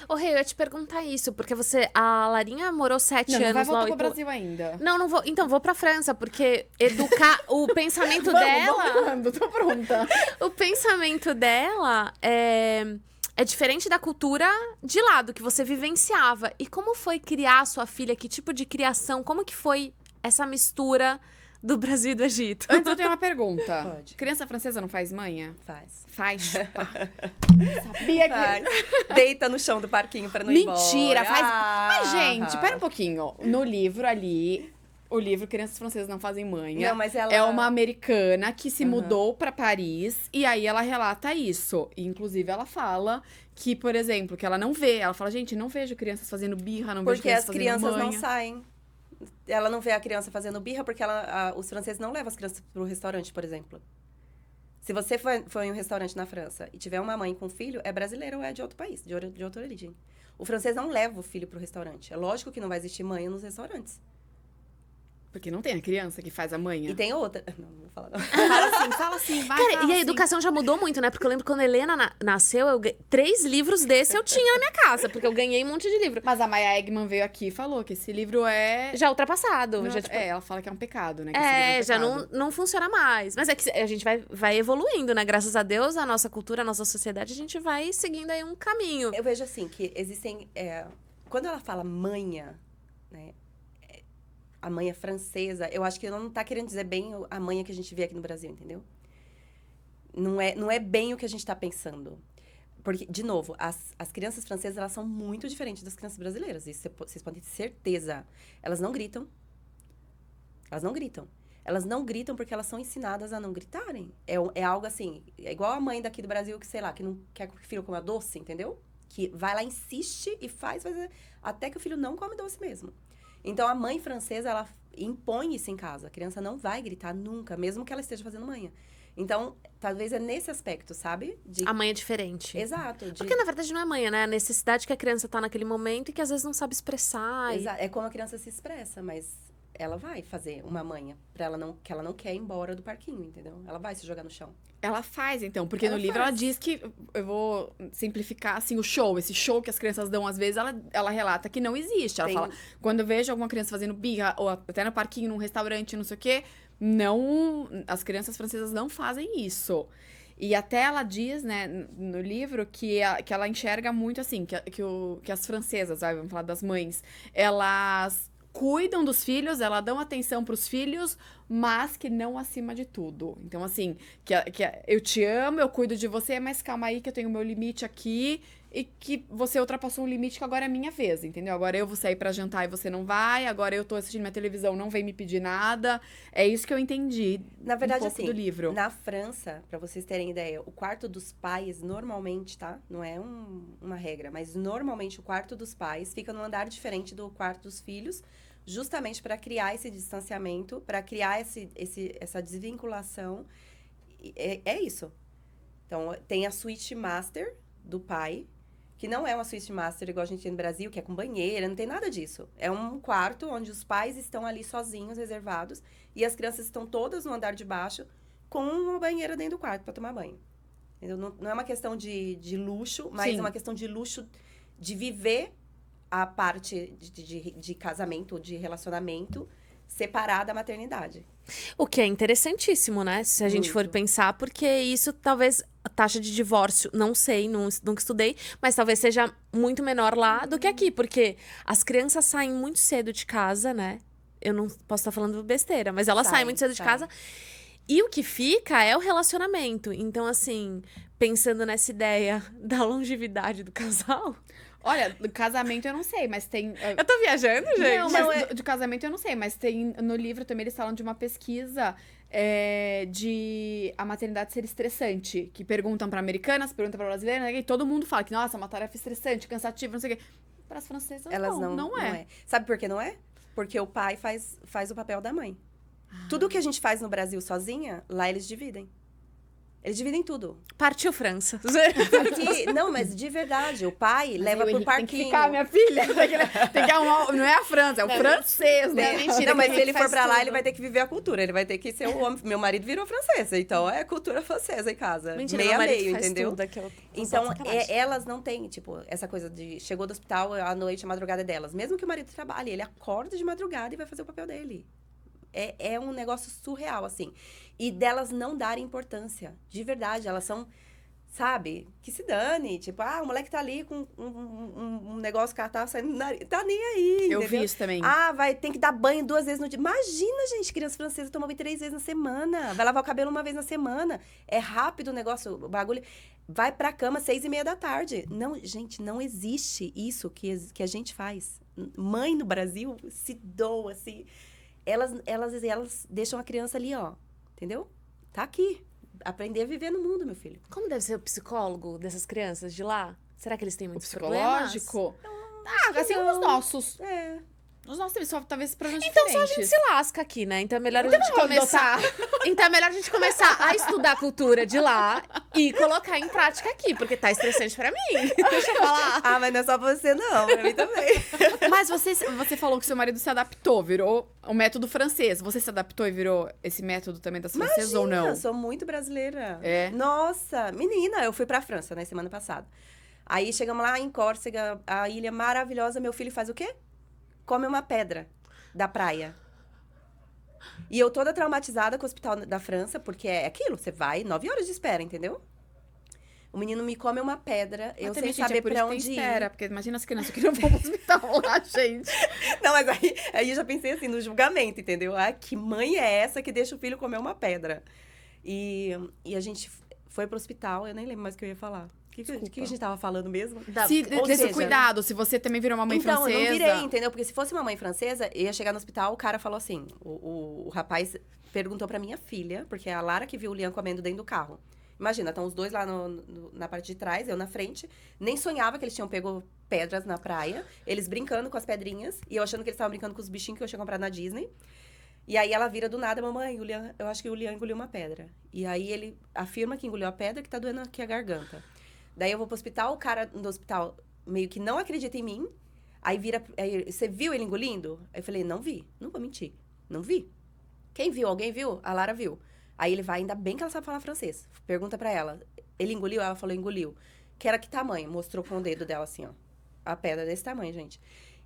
Ô, Rei, eu ia te perguntar isso. Porque a Larinha morou 7 anos lá. Não vai voltar pro Brasil ainda. Não vou. Então, vou pra França. Porque educar... o pensamento dela... Tô pronta. O pensamento dela é diferente da cultura de lá, do que você vivenciava. E como foi criar sua filha? Que tipo de criação? Como que foi essa mistura do Brasil e do Egito? Antes eu tenho uma pergunta. Pode. Criança francesa não faz manha? Faz. Faz. Sabia que... Faz. Deita no chão do parquinho pra não ir embora. Mentira, faz... Ah. Mas, gente, pera um pouquinho. No livro ali... O livro Crianças Francesas Não Fazem Manha Não, mas ela... é uma americana que se mudou pra Paris e aí ela relata isso. E, inclusive, ela fala que, por exemplo, que ela não vê. Ela fala, gente, não vejo crianças fazendo birra, não vejo Porque crianças as fazendo crianças manha. não saem. Ela não vê a criança fazendo birra porque os franceses não levam as crianças pro restaurante, por exemplo. Se você for em um restaurante na França e tiver uma mãe com filho, é brasileiro ou é de outro país, de outra origem. O francês não leva o filho pro restaurante. É lógico que não vai existir manha nos restaurantes. Porque não tem a criança que faz a manha. E tem outra. Não vou falar não. Fala assim, vai. Cara, fala e a assim. educação já mudou muito, né? Porque eu lembro quando a Helena nasceu, 3 livros desse eu tinha na minha casa, porque eu ganhei um monte de livro. Mas a Maya Eggman veio aqui e falou que esse livro é... Já ultrapassado. Não, já, tipo, ela fala que é um pecado, né? Que esse livro é um já pecado. não funciona mais. Mas é que a gente vai evoluindo, né? Graças a Deus, a nossa cultura, a nossa sociedade, a gente vai seguindo aí um caminho. Eu vejo assim, que existem... quando ela fala manha, né? A manha francesa, eu acho que ela não tá querendo dizer bem a manha que a gente vê aqui no Brasil, entendeu? Não é bem o que a gente tá pensando. Porque, de novo, as crianças francesas, elas são muito diferentes das crianças brasileiras. Isso vocês podem ter certeza. Elas não gritam. Elas não gritam. Elas não gritam porque elas são ensinadas a não gritarem. É algo assim, é igual a mãe daqui do Brasil que, sei lá, que não quer que o filho coma doce, entendeu? Que vai lá, insiste e faz até que o filho não come doce mesmo. Então, a mãe francesa, ela impõe isso em casa. A criança não vai gritar nunca, mesmo que ela esteja fazendo manha. Então, talvez é nesse aspecto, sabe? A mãe é diferente. Exato. Porque, na verdade, não é manha, né? É a necessidade que a criança tá naquele momento e que, às vezes, não sabe expressar. Exato. É como a criança se expressa, mas ela vai fazer uma manha que ela não quer ir embora do parquinho, entendeu? Ela vai se jogar no chão. Ela faz, então, porque Ela no livro faz. ela diz que, eu vou simplificar, assim, esse show que as crianças dão, às vezes, ela relata que não existe. Ela fala, quando eu vejo alguma criança fazendo birra, ou até no parquinho, num restaurante, não sei o quê, as crianças francesas não fazem isso. E até ela diz, né, no livro, que ela enxerga muito, assim, que as francesas, vamos falar das mães, elas cuidam dos filhos, elas dão atenção pros filhos, mas que não acima de tudo. Então, assim, eu te amo, eu cuido de você, mas calma aí que eu tenho o meu limite aqui e que você ultrapassou um limite que agora é minha vez, entendeu? Agora eu vou sair pra jantar e você não vai, agora eu tô assistindo minha televisão, não vem me pedir nada. É isso que eu entendi. Na verdade, um pouco assim, do livro. Na França, pra vocês terem ideia, o quarto dos pais, normalmente, tá? Não é uma regra, mas normalmente o quarto dos pais fica num andar diferente do quarto dos filhos, justamente para criar esse distanciamento, para criar essa desvinculação. É isso. Então, tem a suíte master do pai, que não é uma suíte master igual a gente tem no Brasil, que é com banheira, não tem nada disso. É um quarto onde os pais estão ali sozinhos, reservados, e as crianças estão todas no andar de baixo, com uma banheira dentro do quarto para tomar banho. Entendeu? Não é uma questão de luxo, mas Sim. é uma questão de luxo de viver a parte de casamento, de relacionamento, separada da maternidade. O que é interessantíssimo, né? Se a gente for Muito. pensar, porque isso talvez a taxa de divórcio, não sei, nunca estudei, mas talvez seja muito menor lá do que aqui, porque as crianças saem muito cedo de casa, né? Eu não posso estar falando besteira, mas elas saem muito cedo de Sai. casa. E o que fica é o relacionamento. Então, assim, pensando nessa ideia da longevidade do casal. Olha, do casamento eu não sei, mas tem... Eu tô viajando, gente? Não, mas de casamento eu não sei, mas tem no livro também eles falam de uma pesquisa de a maternidade ser estressante, que perguntam pra americanas, perguntam pra brasileiras, e todo mundo fala que, nossa, é uma tarefa estressante, cansativa, não sei o quê. Para as francesas, Elas não é. Sabe por que não é? Porque o pai faz o papel da mãe. Tudo que a gente faz no Brasil sozinha, lá eles dividem. Eles dividem tudo. Partiu França. Porque, não, mas de verdade, o pai leva pro parquinho. Tem que ficar, minha filha. Tem que arrumar, não é a França, é o francês, né? mentira, Não, mas que se ele for faz pra lá, tudo. ele vai ter que viver a cultura. Ele vai ter que ser o homem. Meu marido virou francês, então é cultura francesa em casa. Mentira, meio meu a marido meio, faz entendeu? tudo aqui, eu tô Então, só de sacanagem. elas não têm, tipo, essa coisa de chegou do hospital, à noite, a madrugada é delas. Mesmo que o marido trabalhe, ele acorda de madrugada e vai fazer o papel dele. É um negócio surreal, assim. E delas não darem importância. De verdade, elas são, sabe, que se dane. Tipo, o moleque tá ali com um negócio que ela tá saindo do nariz. Tá nem aí, Eu entendeu? vi isso também. Tem que dar banho 2 vezes no dia. Imagina, gente, criança francesa toma banho 3 vezes na semana. Vai lavar o cabelo 1 vez na semana. É rápido o negócio, o bagulho. Vai pra cama 6:30 da tarde. Não, gente, não existe isso que a gente faz. Mãe no Brasil se doa, assim. Elas deixam a criança ali, ó. Entendeu? Tá aqui. Aprender a viver no mundo, meu filho. Como deve ser o psicólogo dessas crianças de lá? Será que eles têm O muitos psicológico. que Assim, não. os nossos. É. Os nossos têm só, talvez, problemas Então diferentes. só a gente se lasca aqui, né? Então é melhor a gente começar. Então é melhor a gente começar a estudar a cultura de lá e colocar em prática aqui, porque tá estressante pra mim. Deixa eu falar. Ah, mas não é só pra você, não. Pra mim também. Mas você falou que seu marido se adaptou, virou o método francês. Você se adaptou e virou esse método também das francesas ou não? Eu sou muito brasileira. É? Nossa, menina, eu fui pra França, né, semana passada. Aí chegamos lá em Córcega, a ilha maravilhosa, meu filho faz o quê? Come uma pedra da praia. E eu toda traumatizada com o hospital da França, porque é aquilo, você vai, 9 horas de espera, entendeu? O menino me come uma pedra, eu sem saber pra onde ir. Espera, porque imagina as crianças que não vão pro hospital lá, gente. Não, mas aí eu já pensei assim, no julgamento, entendeu? Ah, que mãe é essa que deixa o filho comer uma pedra? E a gente foi pro hospital, eu nem lembro mais o que eu ia falar. O que a gente tava falando mesmo? Desse cuidado, se você também virou uma mãe francesa. Então, eu não virei, entendeu? Porque se fosse uma mãe francesa, eu ia chegar no hospital, o cara falou assim, o rapaz perguntou pra minha filha, porque é a Lara que viu o Liam comendo dentro do carro. Imagina, estão os dois lá na parte de trás, eu na frente. Nem sonhava que eles tinham pego pedras na praia. Eles brincando com as pedrinhas. E eu achando que eles estavam brincando com os bichinhos que eu tinha comprado na Disney. E aí ela vira do nada, mamãe, eu acho que o Liam engoliu uma pedra. E aí ele afirma que engoliu a pedra, que tá doendo aqui a garganta. Daí eu vou pro hospital, o cara do hospital meio que não acredita em mim. Aí você viu ele engolindo? Aí eu falei, não vi, não vou mentir, não vi. Quem viu? Alguém viu? A Lara viu. Aí ele vai, ainda bem que ela sabe falar francês. Pergunta pra ela, ele engoliu? Ela falou, engoliu. Que era que tamanho? Mostrou com o dedo dela assim, ó. A pedra desse tamanho, gente.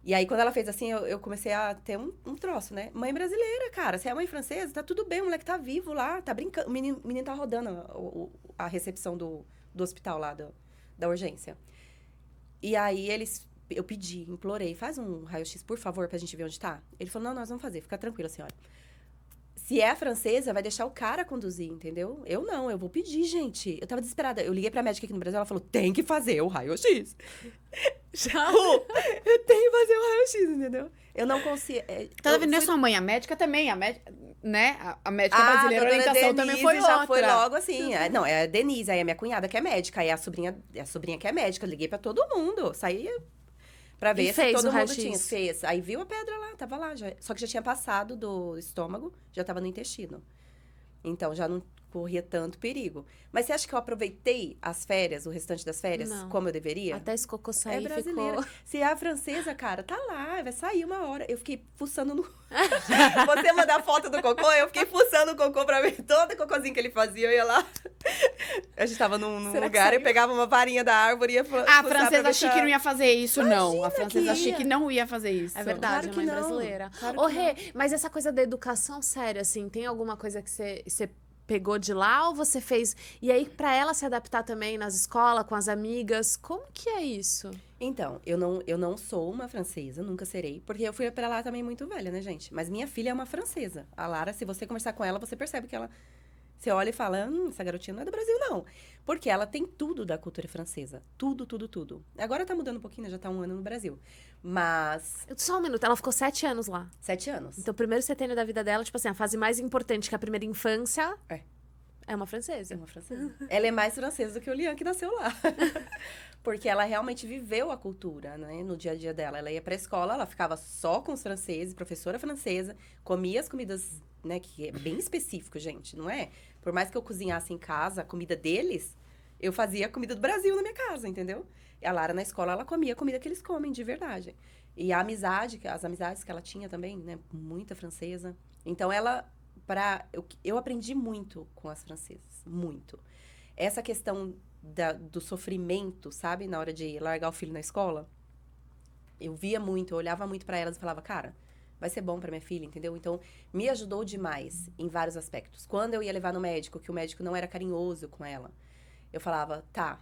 E aí, quando ela fez assim, eu comecei a ter um troço, né? Mãe brasileira, cara. Você é mãe francesa, tá tudo bem, o moleque tá vivo lá, tá brincando. O menino tá rodando a recepção do hospital lá, da urgência. E aí, eu pedi, implorei, faz um raio-x, por favor, pra gente ver onde tá. Ele falou, não, nós vamos fazer, fica tranquila, senhora. Se é a francesa, vai deixar o cara conduzir, entendeu? Eu não, eu vou pedir, gente. Eu tava desesperada. Eu liguei pra médica aqui no Brasil, ela falou, tem que fazer o raio-x. Já? Eu tenho que fazer o raio-x, entendeu? Eu não consigo... Tá vendo? Não é sua mãe, a médica também, né? A médica brasileira, a orientação Denise também foi já outra. foi logo assim. Não, é a Denise, aí a minha cunhada que é médica, aí a sobrinha que é médica. Eu liguei pra todo mundo, saí pra ver se todo mundo tinha. Fez. Aí viu a pedra lá, tava lá. Só que já tinha passado do estômago, já tava no intestino. Então, já não corria tanto perigo. Mas você acha que eu aproveitei as férias, o restante das férias, Não. como eu deveria? Até esse cocô sair, É brasileira. ficou... Se é a francesa, cara, tá lá, vai sair uma hora. Eu fiquei fuçando no... Você mandar foto do cocô, eu fiquei fuçando o cocô pra ver todo o cocôzinho que ele fazia. Eu ia lá. A gente tava num lugar, eu pegava uma varinha da árvore e ia A francesa chique não ia fazer isso, não. A Imagina francesa que chique não ia fazer isso. É verdade, Claro a que mãe não. brasileira. Claro Ô, que Rê, mas essa coisa da educação, sério, assim, tem alguma coisa que você pegou de lá ou você fez... E aí, pra ela se adaptar também nas escolas, com as amigas, como que é isso? Então, eu não sou uma francesa, nunca serei, porque eu fui pra lá também muito velha, né, gente? Mas minha filha é uma francesa. A Lara, se você conversar com ela, você percebe que ela... Você olha e fala, essa garotinha não é do Brasil, não. Porque ela tem tudo da cultura francesa. Tudo, tudo, tudo. Agora tá mudando um pouquinho, né? Já tá 1 ano no Brasil. Mas... Só um minuto, ela ficou 7 anos lá. 7 anos. Então, o primeiro setênio da vida dela, tipo assim, a fase mais importante que a primeira infância... É uma É francesa. uma francesa. Ela é mais francesa do que o Liam, que nasceu lá. Porque ela realmente viveu a cultura, né? No dia a dia dela. Ela ia pra escola, ela ficava só com os franceses, professora francesa, comia as comidas, né? Que é bem específico, gente, não é? Por mais que eu cozinhasse em casa a comida deles, eu fazia a comida do Brasil na minha casa, entendeu? E a Lara, na escola, ela comia a comida que eles comem, de verdade. E a amizade, as amizades que ela tinha também, né? Muita francesa. Então, eu aprendi muito com as francesas, muito. Essa questão do sofrimento, sabe? Na hora de largar o filho na escola, eu via muito, eu olhava muito pra elas e falava, cara, vai ser bom pra minha filha, entendeu? Então, me ajudou demais em vários aspectos. Quando eu ia levar no médico, que o médico não era carinhoso com ela, eu falava, tá,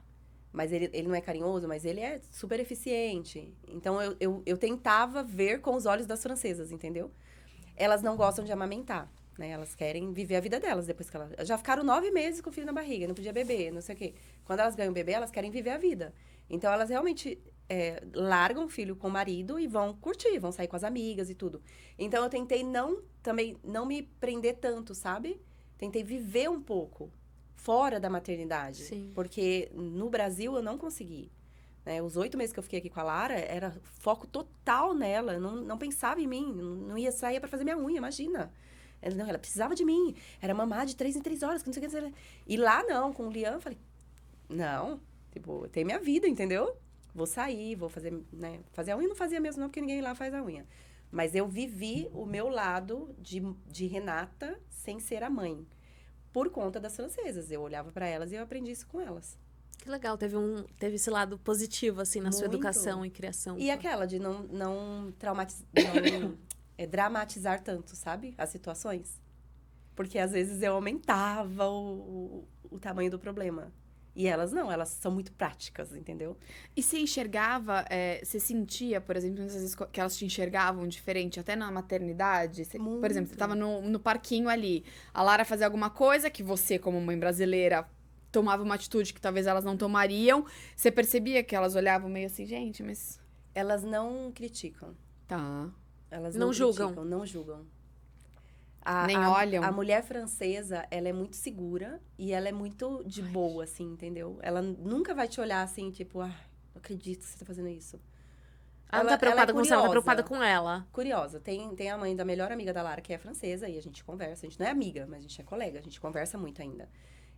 mas ele não é carinhoso, mas ele é super eficiente. Então, eu tentava ver com os olhos das francesas, entendeu? Elas não gostam de amamentar. Né? Elas querem viver a vida delas depois que elas... Já ficaram 9 meses com o filho na barriga, não podia beber, não sei o quê. Quando elas ganham o bebê, elas querem viver a vida. Então, elas realmente largam o filho com o marido e vão curtir, vão sair com as amigas e tudo. Então, eu tentei também não me prender tanto, sabe? Tentei viver um pouco fora da maternidade. Sim. Porque no Brasil, eu não consegui. Né? Os 8 meses que eu fiquei aqui com a Lara, era foco total nela. Eu não pensava em mim, não ia sair para fazer minha unha, imagina. Ela precisava de mim. Era mamar de 3 em 3 horas, que não sei o que. E lá, não, com o Liam, eu falei, Não, tipo, tem minha vida, entendeu? Vou sair, vou fazer, né? Fazer a unha não fazia mesmo não, porque ninguém lá faz a unha. Mas eu vivi o meu lado de Renata sem ser a mãe. Por conta das francesas. Eu olhava pra elas e eu aprendi isso com elas. Que legal, teve esse lado positivo, assim, na sua Muito. educação e criação. E aquela de não dramatizar tanto, sabe? As situações. Porque às vezes eu aumentava o tamanho do problema. E elas não, elas são muito práticas, entendeu? E você enxergava, você sentia, por exemplo, muitas vezes que elas te enxergavam diferente, até na maternidade? Por exemplo, você tava no parquinho ali, a Lara fazia alguma coisa que você, como mãe brasileira, tomava uma atitude que talvez elas não tomariam. Você percebia que elas olhavam meio assim, gente, mas... Elas não criticam. Tá. Elas Não julgam. criticam, não julgam. Nem olham. A mulher francesa, ela é muito segura e ela é muito de boa, assim, entendeu? Ela nunca vai te olhar assim, tipo, não acredito que você tá fazendo isso. Ela não tá preocupada com você, ela tá curiosa. preocupada com ela. Curiosa. Tem a mãe da melhor amiga da Lara, que é francesa, e a gente conversa. A gente não é amiga, mas a gente é colega, a gente conversa muito ainda.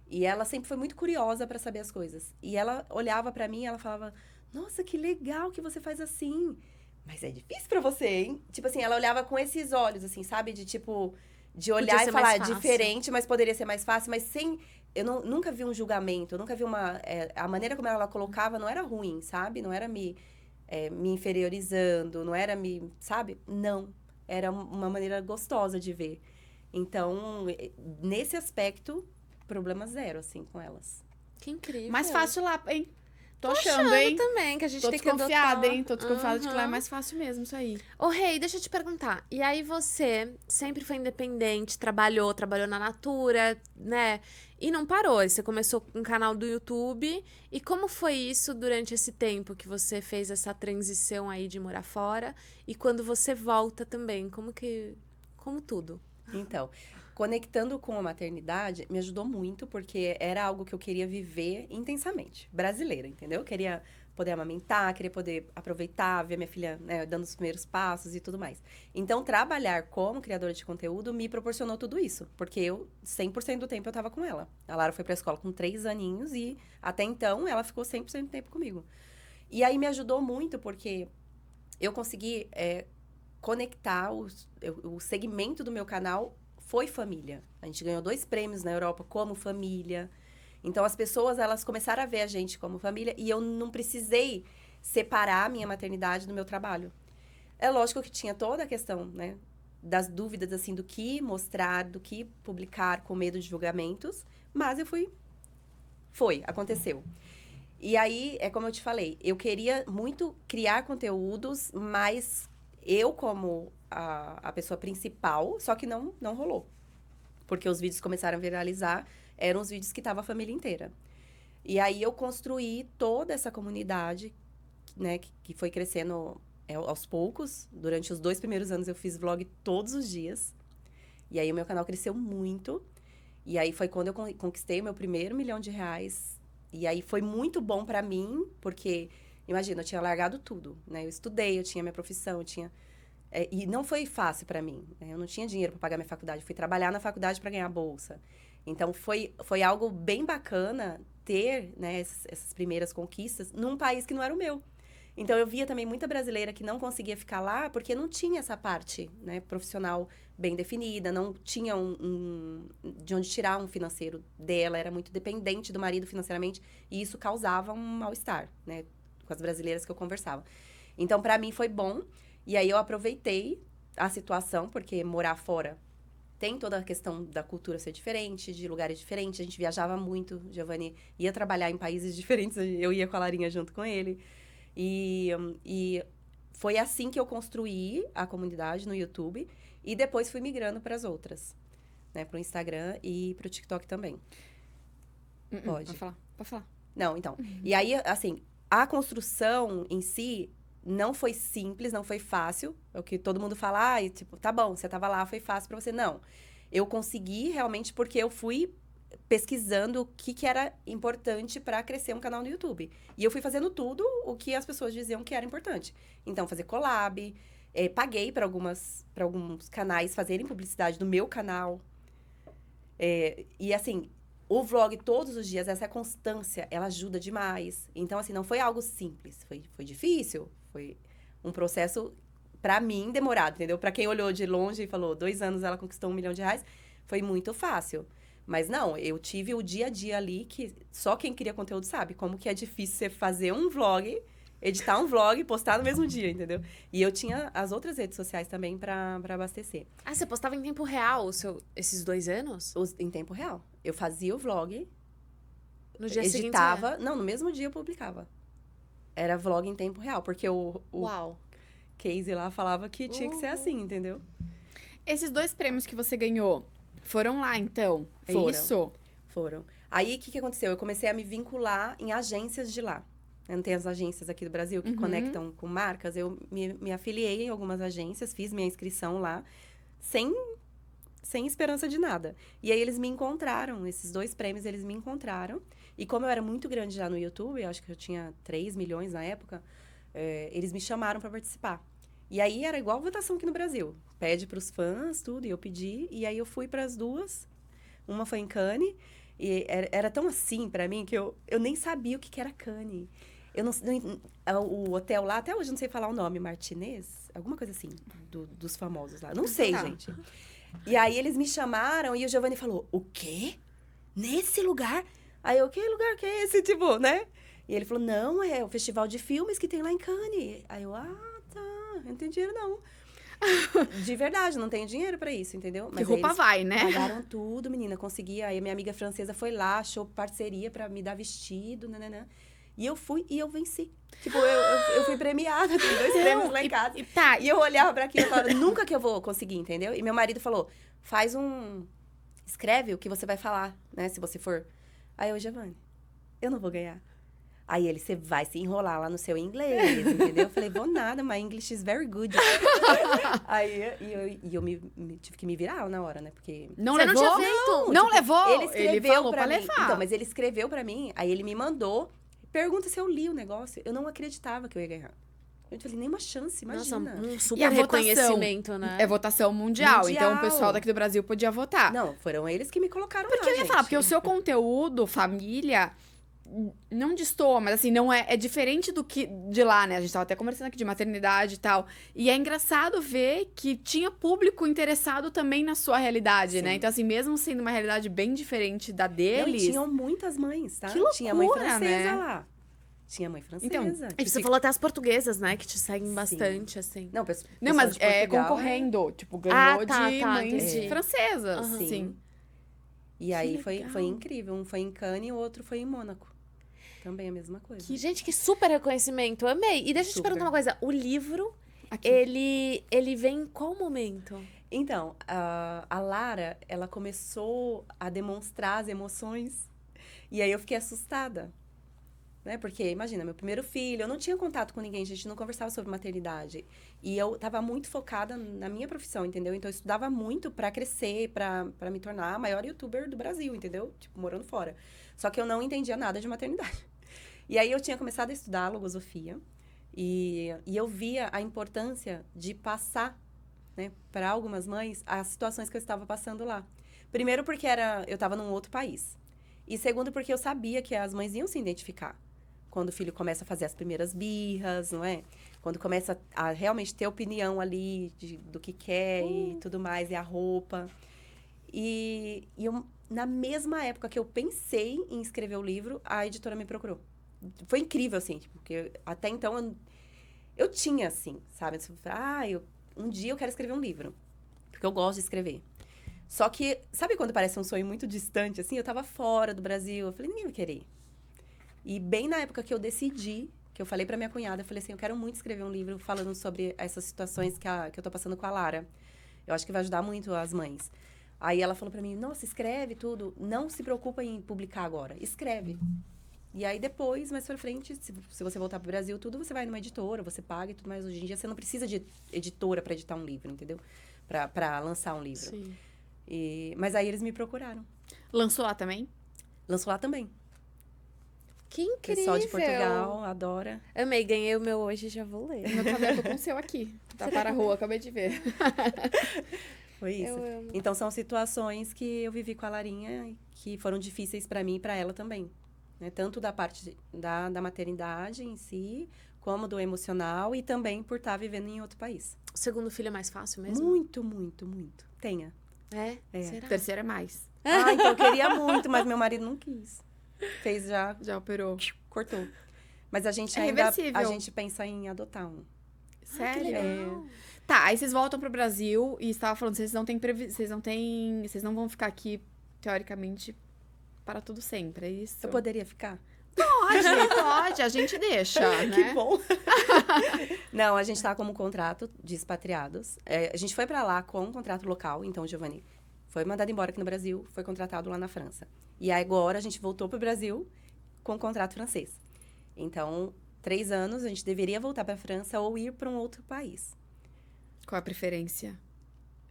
E ela sempre foi muito curiosa pra saber as coisas. E ela olhava pra mim e ela falava, nossa, que legal que você faz assim. Mas é difícil pra você, hein? Tipo assim, ela olhava com esses olhos, assim, sabe? De tipo... De olhar Podia e ser falar, mais fácil. diferente, mas poderia ser mais fácil. Mas sem... Eu nunca vi um julgamento, eu nunca vi uma... a maneira como ela colocava não era ruim, sabe? Não era me inferiorizando, não era me... Sabe? Não. Era uma maneira gostosa de ver. Então, nesse aspecto, problema zero, assim, com elas. Que incrível. Mais fácil lá, hein? Tô achando achando, hein? também, que a gente Tô tem que desconfiada, adotar. hein? Tô desconfiada de que lá é Aham. mais fácil mesmo, isso aí. Ô, Rei, deixa eu te perguntar. E aí você sempre foi independente, trabalhou na Natura, né? E não parou. Você começou com um canal do YouTube. E como foi isso durante esse tempo que você fez essa transição aí de morar fora? E quando você volta também, como tudo? Então, conectando com a maternidade, me ajudou muito, porque era algo que eu queria viver intensamente. Brasileira, entendeu? Eu queria poder amamentar, queria poder aproveitar, ver minha filha, né, dando os primeiros passos e tudo mais. Então, trabalhar como criadora de conteúdo me proporcionou tudo isso. Porque 100% do tempo, eu tava com ela. A Lara foi pra escola com 3 aninhos e, até então, ela ficou 100% do tempo comigo. E aí, me ajudou muito, porque eu consegui conectar o segmento do meu canal foi família. A gente ganhou 2 prêmios na Europa como família. Então, as pessoas, elas começaram a ver a gente como família e eu não precisei separar a minha maternidade do meu trabalho. É lógico que tinha toda a questão, né, das dúvidas, assim, do que mostrar, do que publicar com medo de julgamentos, mas eu aconteceu. E aí, é como eu te falei, eu queria muito criar conteúdos, mas eu como a pessoa principal, só que não rolou. Porque os vídeos começaram a viralizar, eram os vídeos que tava a família inteira. E aí eu construí toda essa comunidade, né, que foi crescendo aos poucos. Durante os 2 primeiros anos eu fiz vlog todos os dias. E aí o meu canal cresceu muito. E aí foi quando eu conquistei o meu primeiro R$ 1.000.000. E aí foi muito bom pra mim, porque, imagina, eu tinha largado tudo, né? Eu estudei, eu tinha minha profissão, eu tinha... e não foi fácil pra mim, né? Eu não tinha dinheiro pra pagar minha faculdade. Eu fui trabalhar na faculdade pra ganhar bolsa. Então, foi algo bem bacana ter, né, essas primeiras conquistas num país que não era o meu. Então, eu via também muita brasileira que não conseguia ficar lá porque não tinha essa parte, né, profissional bem definida, não tinha de onde tirar um financeiro dela, era muito dependente do marido financeiramente, e isso causava um mal-estar, né, com as brasileiras que eu conversava. Então, para mim, foi bom, e aí eu aproveitei a situação, porque morar fora tem toda a questão da cultura ser diferente, de lugares diferentes, a gente viajava muito, Giovanni ia trabalhar em países diferentes, eu ia com a Larinha junto com ele. E foi assim que eu construí a comunidade no YouTube. E depois fui migrando para as outras. Né? Para o Instagram e para o TikTok também. Pode falar. Não, então. E aí, assim, a construção em si não foi simples, não foi fácil. É o que todo mundo fala, tipo, tá bom, você estava lá, foi fácil para você. Não. Eu consegui realmente porque eu fui pesquisando o que era importante para crescer um canal no YouTube. E eu fui fazendo tudo o que as pessoas diziam que era importante. Então, fazer collab, paguei para alguns canais fazerem publicidade no meu canal. E assim, o vlog todos os dias, essa constância, ela ajuda demais. Então, assim, não foi algo simples. Foi difícil. Foi um processo, pra mim, demorado, entendeu? Pra quem olhou de longe e falou, 2 anos ela conquistou R$1 milhão, foi muito fácil. Mas não, eu tive o dia a dia ali que só quem cria conteúdo sabe como que é difícil você fazer um vlog, editar um vlog e postar no mesmo dia, entendeu? E eu tinha as outras redes sociais também pra abastecer. Ah, você postava em tempo real esses 2 anos? Em tempo real. Eu fazia o vlog, No dia seguinte? editava... Não, no mesmo dia eu publicava. Era vlog em tempo real, porque o Uau. Casey lá falava que tinha que ser assim, entendeu? Esses 2 prêmios que você ganhou foram lá, então? Foram. Isso? Foram. Aí, o que aconteceu? Eu comecei a me vincular em agências de lá. Não tem as agências aqui do Brasil que conectam com marcas. Eu me afiliei em algumas agências, fiz minha inscrição lá, sem esperança de nada. E aí, eles me encontraram. Esses 2 prêmios, eles me encontraram. E como eu era muito grande já no YouTube, eu acho que eu tinha 3 milhões na época, eles me chamaram para participar. E aí, era igual votação aqui no Brasil. Pede para os fãs, tudo, e eu pedi. E aí, eu fui para as 2. Uma foi em Cannes. E era tão assim para mim que eu nem sabia o que era Cannes. Eu não, o hotel lá, até hoje eu não sei falar o nome, Martinez? Alguma coisa assim, dos famosos lá. Não sei, gente. E aí, eles me chamaram e o Giovanni falou, o quê? Nesse lugar? Aí eu, que lugar que é esse? Tipo, né? E ele falou, não, é o festival de filmes que tem lá em Cannes. Aí eu, tá, eu não tenho dinheiro não. De verdade, não tenho dinheiro pra isso, entendeu? Que roupa vai, né? Pagaram tudo, menina, consegui. Aí a minha amiga francesa foi lá, achou parceria pra me dar vestido, nananã. E eu fui e eu venci. Tipo, eu fui premiada, tem 2 prêmios lá em casa. E eu olhava pra aquilo e falava, nunca que eu vou conseguir, entendeu? E meu marido falou, escreve o que você vai falar, né, se você for. Aí eu, Giovanni, eu não vou ganhar. Aí ele, você vai se enrolar lá no seu inglês, entendeu? Eu falei, vou nada, my English is very good. Aí eu tive que me virar na hora, né? Porque... Não Você levou? não tinha feito? Não tipo, levou? Ele escreveu falou pra mim. levar. Então, mas ele escreveu pra mim, aí ele me mandou, pergunta se eu li o negócio. Eu não acreditava que eu ia ganhar. Eu falei, nenhuma chance, imagina. Nossa, um E super a votação? reconhecimento, né? É votação mundial, então o Mundial. pessoal daqui do Brasil podia votar. Não, foram eles que me colocaram Porque lá, eu ia gente. falar, porque o seu conteúdo, família, não destoa, mas assim, não é diferente do que de lá, né? A gente tava até conversando aqui de maternidade e tal. E é engraçado ver que tinha público interessado também na sua realidade, Sim. né? Então, assim, mesmo sendo uma realidade bem diferente da Não, e deles. tinham muitas mães, tá? Que loucura, tinha mãe francesa né? lá. Tinha mãe francesa. Então, E você falou até as portuguesas, né? Que te seguem Sim. bastante, assim. Não, Não, mas pessoal de Portugal, concorrendo. Tipo, ganhou tá, de tá, mães entendi. francesas. Aham. Assim. E aí Que foi legal. incrível. Um foi em Cannes e o outro foi em Mônaco. Também a mesma coisa. Gente, que super reconhecimento. Amei. E deixa eu te Super. perguntar uma coisa. O livro, Aqui. ele vem em qual momento? Então, a Lara, ela começou a demonstrar as emoções. E aí eu fiquei assustada. Né? Porque, imagina, meu primeiro filho, eu não tinha contato com ninguém, a gente não conversava sobre maternidade. E eu tava muito focada na minha profissão, entendeu? Então, eu estudava muito pra crescer, pra me tornar a maior youtuber do Brasil, entendeu? Tipo, morando fora. Só que eu não entendia nada de maternidade. E aí, eu tinha começado a estudar logosofia. E eu via a importância de passar, né, para algumas mães, as situações que eu estava passando lá. Primeiro, porque eu estava num outro país. E segundo, porque eu sabia que as mães iam se identificar. Quando o filho começa a fazer as primeiras birras, não é? Quando começa a realmente ter opinião ali do que quer e tudo mais, e a roupa. E eu, na mesma época que eu pensei em escrever o livro, a editora me procurou. Foi incrível, assim, porque até então eu tinha, assim, sabe? Um dia eu quero escrever um livro, porque eu gosto de escrever. Só que, sabe quando parece um sonho muito distante, assim? Eu tava fora do Brasil, eu falei, ninguém vai querer. E bem na época que eu decidi, que eu falei pra minha cunhada, eu falei assim, eu quero muito escrever um livro falando sobre essas situações que eu tô passando com a Lara. Eu acho que vai ajudar muito as mães. Aí ela falou pra mim, nossa, escreve tudo, não se preocupa em publicar agora, escreve. E aí depois, mais pra frente, se você voltar pro Brasil, tudo, você vai numa editora, você paga e tudo mais. Hoje em dia você não precisa de editora pra editar um livro, entendeu? Pra lançar um livro. Sim. Mas aí eles me procuraram. Lançou lá também? Lançou lá também. Que O incrível. pessoal de Portugal adora. Amei, ganhei o meu hoje, já vou ler. Meu caderno com o seu aqui. Tá para a rua, acabei de ver. Foi isso. Eu amo. Então, são situações que eu vivi com a Larinha que foram difíceis pra mim e pra ela também. Né? Tanto da parte da maternidade em si, como do emocional e também por estar vivendo em outro país. O segundo filho é mais fácil mesmo? Muito, muito, muito. Tenha. É? É. Será? Terceiro é mais. Ah, então eu queria muito, mas meu marido não quis. Fez já, Já operou. cortou. Mas a gente É ainda, reversível. a gente pensa em adotar um. Sério? Que legal. Tá, aí vocês voltam pro Brasil e estava falando, vocês não vão ficar aqui, teoricamente, para tudo sempre, é isso? Eu poderia ficar? Pode, a gente deixa, né? Que bom. Não, a gente tá como contrato de expatriados. É, a gente foi pra lá com um contrato local, então o Giovanni foi mandado embora aqui no Brasil, foi contratado lá na França. E agora a gente voltou pro Brasil com um contrato francês. Então, 3 anos a gente deveria voltar pra França ou ir pra um outro país. Qual a preferência?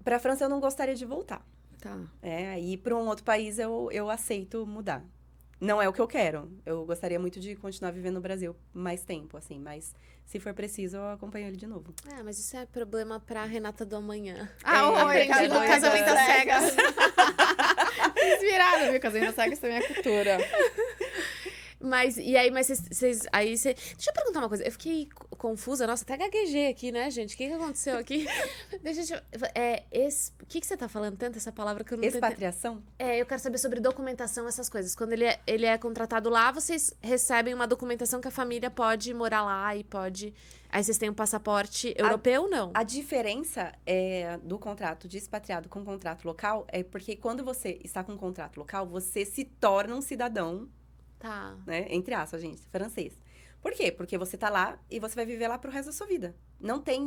Pra França eu não gostaria de voltar. Tá. Aí para um outro país eu aceito mudar. Não é o que eu quero. Eu gostaria muito de continuar vivendo no Brasil mais tempo, assim. Mas se for preciso, eu acompanho ele de novo. Ah, mas isso é problema pra Renata do amanhã. Aprendi no doida. Casamento às Cegas. Inspirada, viu? Casamento às Cegas também é cultura. Mas, e aí, mas vocês. Deixa eu perguntar uma coisa. Eu fiquei confusa. Nossa, até gaguejei aqui, né, gente? O que aconteceu aqui? O que você tá falando tanto, essa palavra que eu não tô entendendo? Expatriação? Eu quero saber sobre documentação, essas coisas. Quando ele é contratado lá, vocês recebem uma documentação que a família pode morar lá e pode. Aí vocês têm um passaporte europeu ou não? A diferença do contrato de expatriado com o contrato local é porque quando você está com um contrato local, você se torna um cidadão, Tá. né? Entre aspas, gente, francês. Por quê? Porque você tá lá e você vai viver lá pro resto da sua vida. Não tem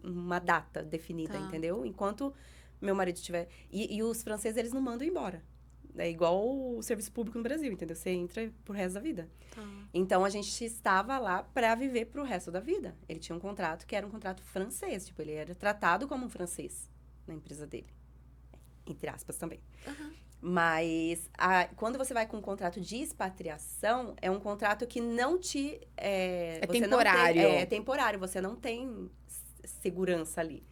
uma data definida, Tá. entendeu? Enquanto meu marido estiver... E os franceses, eles não mandam embora. É igual o serviço público no Brasil, entendeu? Você entra pro resto da vida. Tá. Então, a gente estava lá pra viver pro resto da vida. Ele tinha um contrato que era um contrato francês. Tipo, ele era tratado como um francês na empresa dele. Entre aspas também. Mas, quando você vai com um contrato de expatriação, é um contrato que não te... você temporário. Não tem, é temporário, você não tem segurança ali.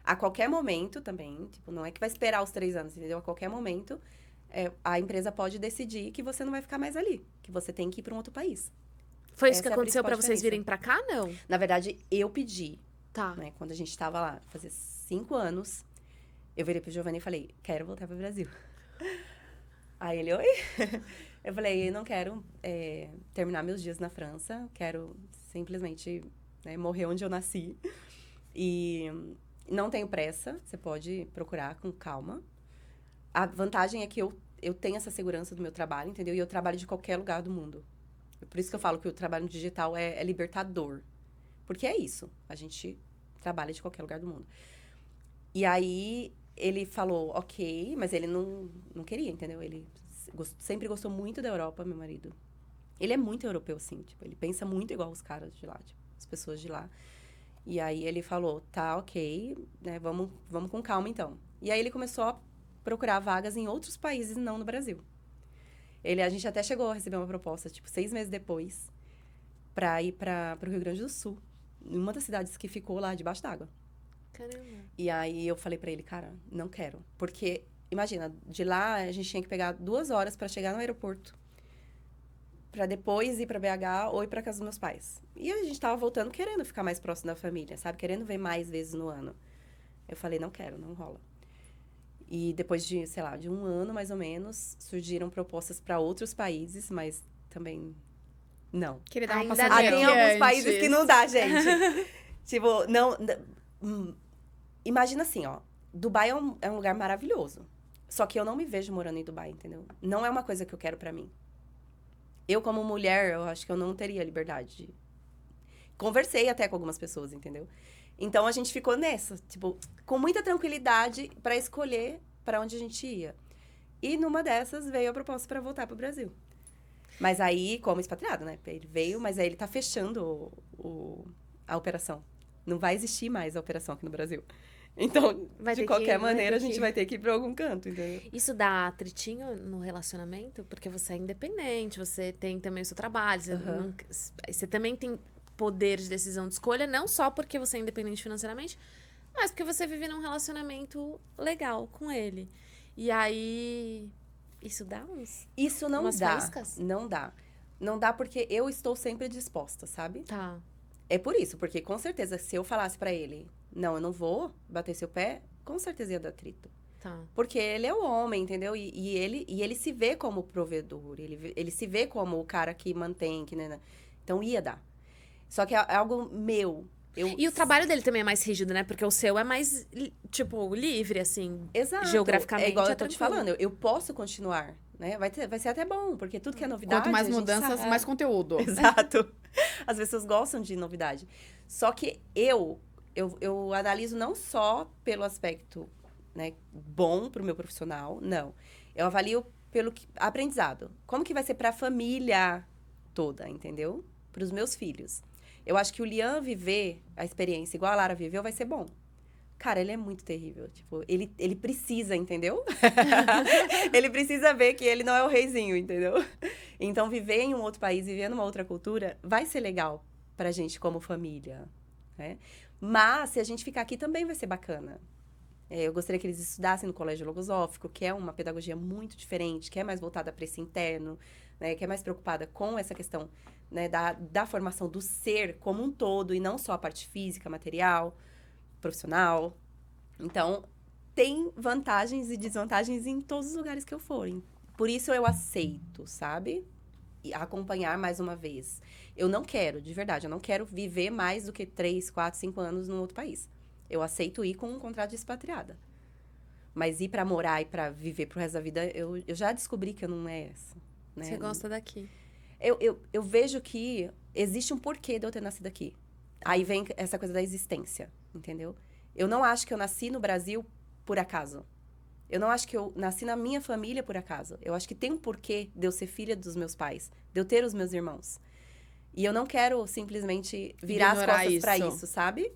A qualquer momento também, tipo, não é que vai esperar os 3 anos, entendeu? A qualquer momento, a empresa pode decidir que você não vai ficar mais ali. Que você tem que ir para um outro país. Foi isso Essa que é a aconteceu principal pra vocês diferença. virem pra cá, não? Na verdade, eu pedi, Tá. né? Quando a gente estava lá, fazia 5 anos, eu virei pro Giovanni e falei, quero voltar pro Brasil. Aí ele, oi? Eu falei, eu não quero terminar meus dias na França, quero simplesmente morrer onde eu nasci. E não tenho pressa, você pode procurar com calma. A vantagem é que eu tenho essa segurança do meu trabalho, entendeu? E eu trabalho de qualquer lugar do mundo. Por isso que eu falo que o trabalho digital é libertador. Porque é isso, a gente trabalha de qualquer lugar do mundo. E aí, ele falou, ok, mas ele não queria, entendeu? Ele sempre gostou muito da Europa, meu marido. Ele é muito europeu, assim, tipo, ele pensa muito igual os caras de lá, tipo, as pessoas de lá. E aí, ele falou, tá, ok, né, vamos com calma, então. E aí, ele começou a procurar vagas em outros países, não no Brasil. A gente até chegou a receber uma proposta, tipo, 6 meses depois, pra ir pro Rio Grande do Sul, em uma das cidades que ficou lá debaixo d'água. Caramba. E aí, eu falei pra ele, cara, não quero. Porque, imagina, de lá, a gente tinha que pegar 2 horas pra chegar no aeroporto, pra depois ir pra BH ou ir pra casa dos meus pais. E a gente tava voltando querendo ficar mais próximo da família, sabe? Querendo ver mais vezes no ano. Eu falei, não quero, não rola. E depois de, sei lá, de 1 ano, mais ou menos, surgiram propostas pra outros países, mas também não. Queria dar uma Ainda passadinha não. Tem aqui alguns países antes. que não dá, gente. Tipo, não... Imagina assim, ó. Dubai é um lugar maravilhoso. Só que eu não me vejo morando em Dubai, entendeu? Não é uma coisa que eu quero pra mim. Eu, como mulher, eu acho que eu não teria liberdade de... Conversei até com algumas pessoas, entendeu? Então, a gente ficou nessa, tipo, com muita tranquilidade pra escolher pra onde a gente ia. E numa dessas, veio a proposta pra voltar pro Brasil. Mas aí, como expatriado, né? Ele veio, mas aí ele tá fechando a operação. Não vai existir mais a operação aqui no Brasil. Então, Vai ter de que- qualquer vai ter maneira, a que- gente vai ter que ir pra algum canto, entendeu? Isso dá atritinho no relacionamento? Porque você é independente, você tem também o seu trabalho, você também tem poder de decisão de escolha, não só porque você é independente financeiramente, Mas porque você vive num relacionamento legal com ele. E aí, isso dá uns... Isso não Umas dá. faíscas? Não dá. Não dá porque eu estou sempre disposta, sabe? Tá. É por isso, porque com certeza, se eu falasse pra ele, não, eu não vou bater seu pé, com certeza ia dar atrito. Tá. Porque ele é o homem, entendeu? E ele se vê como provedor, ele se vê como o cara que mantém, que, né? Então ia dar. Só que é algo meu. E o trabalho dele também é mais rígido, né? Porque o seu é mais, tipo, livre, assim. Exato. Geograficamente É igual é eu tô te tranquilo. falando, eu posso continuar, né? Vai ser até bom, porque tudo que é novidade. Quanto mais a gente mudanças, sabe. mais conteúdo. Exato. As pessoas gostam de novidade. Só que eu analiso não só pelo aspecto, né, bom pro meu profissional, não. Eu avalio pelo aprendizado. Como que vai ser pra família toda, entendeu? Pros meus filhos. Eu acho que o Liam viver a experiência igual a Lara viveu vai ser bom. Cara, ele é muito terrível. Tipo, ele precisa, entendeu? Ele precisa ver que ele não é o reizinho, entendeu? Então, viver em um outro país, viver numa outra cultura, vai ser legal pra gente como família, né? Mas, se a gente ficar aqui, também vai ser bacana. Eu gostaria que eles estudassem no colégio logosófico, que é uma pedagogia muito diferente, que é mais voltada para esse interno, né? Que é mais preocupada com essa questão, né, da formação do ser como um todo, e não só a parte física, material, profissional. Então, tem vantagens e desvantagens em todos os lugares que eu for. Por isso eu aceito, sabe? E acompanhar mais uma vez. Eu não quero, de verdade, eu não quero viver mais do que 3, 4, 5 anos num outro país. Eu aceito ir com um contrato de expatriada. Mas ir pra morar e pra viver pro resto da vida, eu já descobri que eu não é essa. Né? Você gosta daqui. Eu vejo que existe um porquê de eu ter nascido aqui. Aí vem essa coisa da existência, entendeu? Eu não acho que eu nasci no Brasil por acaso. Eu não acho que eu nasci na minha família por acaso. Eu acho que tem um porquê de eu ser filha dos meus pais, de eu ter os meus irmãos. E eu não quero simplesmente virar Ignorar as costas pra isso. isso, sabe?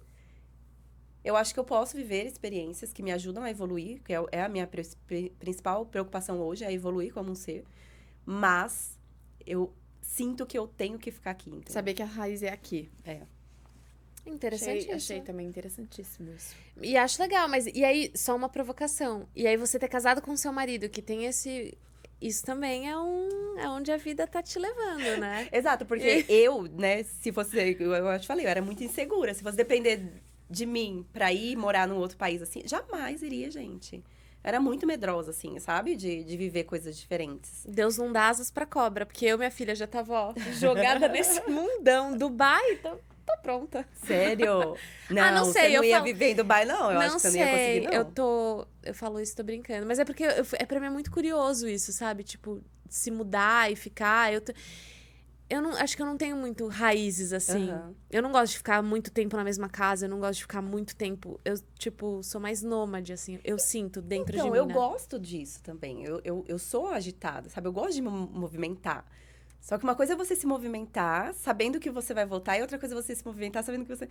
Eu acho que eu posso viver experiências que me ajudam a evoluir, que é a minha principal preocupação hoje, é evoluir como um ser. Mas eu sinto que eu tenho que ficar aqui, entendeu? Saber que a raiz é aqui. É. Interessante isso. Achei também interessantíssimo isso. E acho legal, mas e aí, só uma provocação. E aí você ter casado com seu marido, que tem esse... Isso também é onde a vida tá te levando, né? Exato, porque eu, né, se fosse... Eu te falei, eu era muito insegura. Se fosse depender de mim pra ir morar num outro país, assim, jamais iria, gente. Era muito medrosa, assim, sabe? De viver coisas diferentes. Deus não dá asas pra cobra, porque eu, minha filha, já tava, ó, jogada nesse mundão. Dubai, tô pronta. Sério? Não, não sei, você não eu ia falo- viver em Dubai, não? Eu acho que você não ia conseguir, não. Eu falo isso, tô brincando. Mas é porque pra mim é muito curioso isso, sabe? Tipo, se mudar e ficar. Eu não, acho que eu não tenho muito raízes, assim. Aham. Eu não gosto de ficar muito tempo na mesma casa, eu não gosto de ficar muito tempo. Eu, tipo, sou mais nômade, assim. Eu sinto dentro de Então, mim, eu né? gosto disso também. Eu sou agitada, sabe? Eu gosto de me movimentar. Só que uma coisa é você se movimentar sabendo que você vai voltar, e outra coisa é você se movimentar sabendo que você...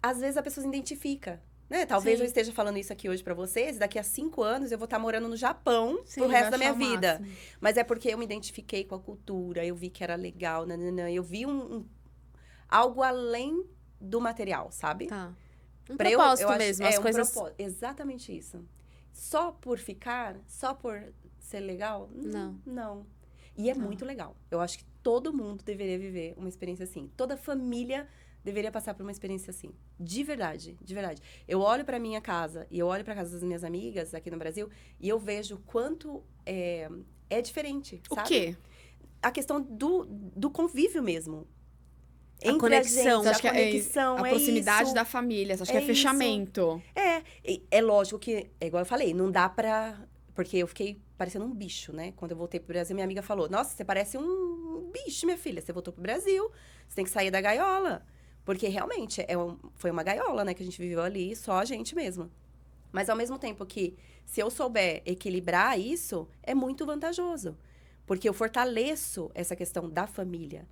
Às vezes a pessoa se identifica, né? Talvez Sim. eu esteja falando isso aqui hoje pra vocês, daqui a 5 anos eu vou estar morando no Japão Sim, pro vai resto da minha achar o vida. máximo. Mas é porque eu me identifiquei com a cultura, eu vi que era legal, nananã. Eu vi algo além do material, sabe? Tá. Um Pra propósito acho- mesmo, as um coisas... propósito. Exatamente isso. Só por ficar, só por ser legal? Não. Não. E é muito legal. Eu acho que todo mundo deveria viver uma experiência assim. Toda família deveria passar por uma experiência assim. De verdade, de verdade. Eu olho pra minha casa e eu olho pra casa das minhas amigas aqui no Brasil e eu vejo quanto é diferente, O sabe? quê? A questão do convívio mesmo. A conexão. gente, Acho que a conexão, a é proximidade isso. da família. Acho que É é fechamento. É lógico que, é igual eu falei, não dá pra... Porque eu fiquei parecendo um bicho, né? Quando eu voltei pro Brasil, minha amiga falou, nossa, você parece um bicho, minha filha. Você voltou pro Brasil, você tem que sair da gaiola. Porque realmente, foi uma gaiola, né? Que a gente viveu ali, só a gente mesmo. Mas ao mesmo tempo que, se eu souber equilibrar isso, é muito vantajoso. Porque eu fortaleço essa questão da família.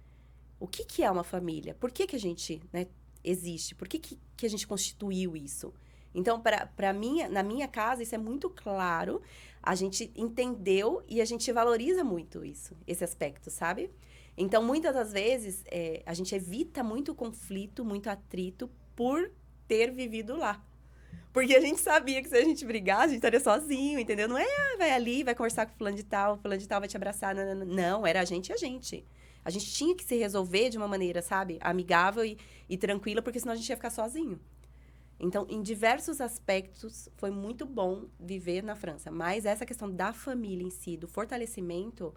O que é uma família? Por que a gente, né, existe? Por que a gente constituiu isso? Então, na minha casa, isso é muito claro. A gente entendeu e a gente valoriza muito isso, esse aspecto, sabe? Então, muitas das vezes, a gente evita muito conflito, muito atrito por ter vivido lá. Porque a gente sabia que se a gente brigar, a gente estaria sozinho, entendeu? Não é, vai ali, vai conversar com fulano de tal vai te abraçar. Não, era a gente e a gente. A gente tinha que se resolver de uma maneira, sabe? Amigável e tranquila, porque senão a gente ia ficar sozinho. Então, em diversos aspectos, foi muito bom viver na França. Mas essa questão da família em si, do fortalecimento,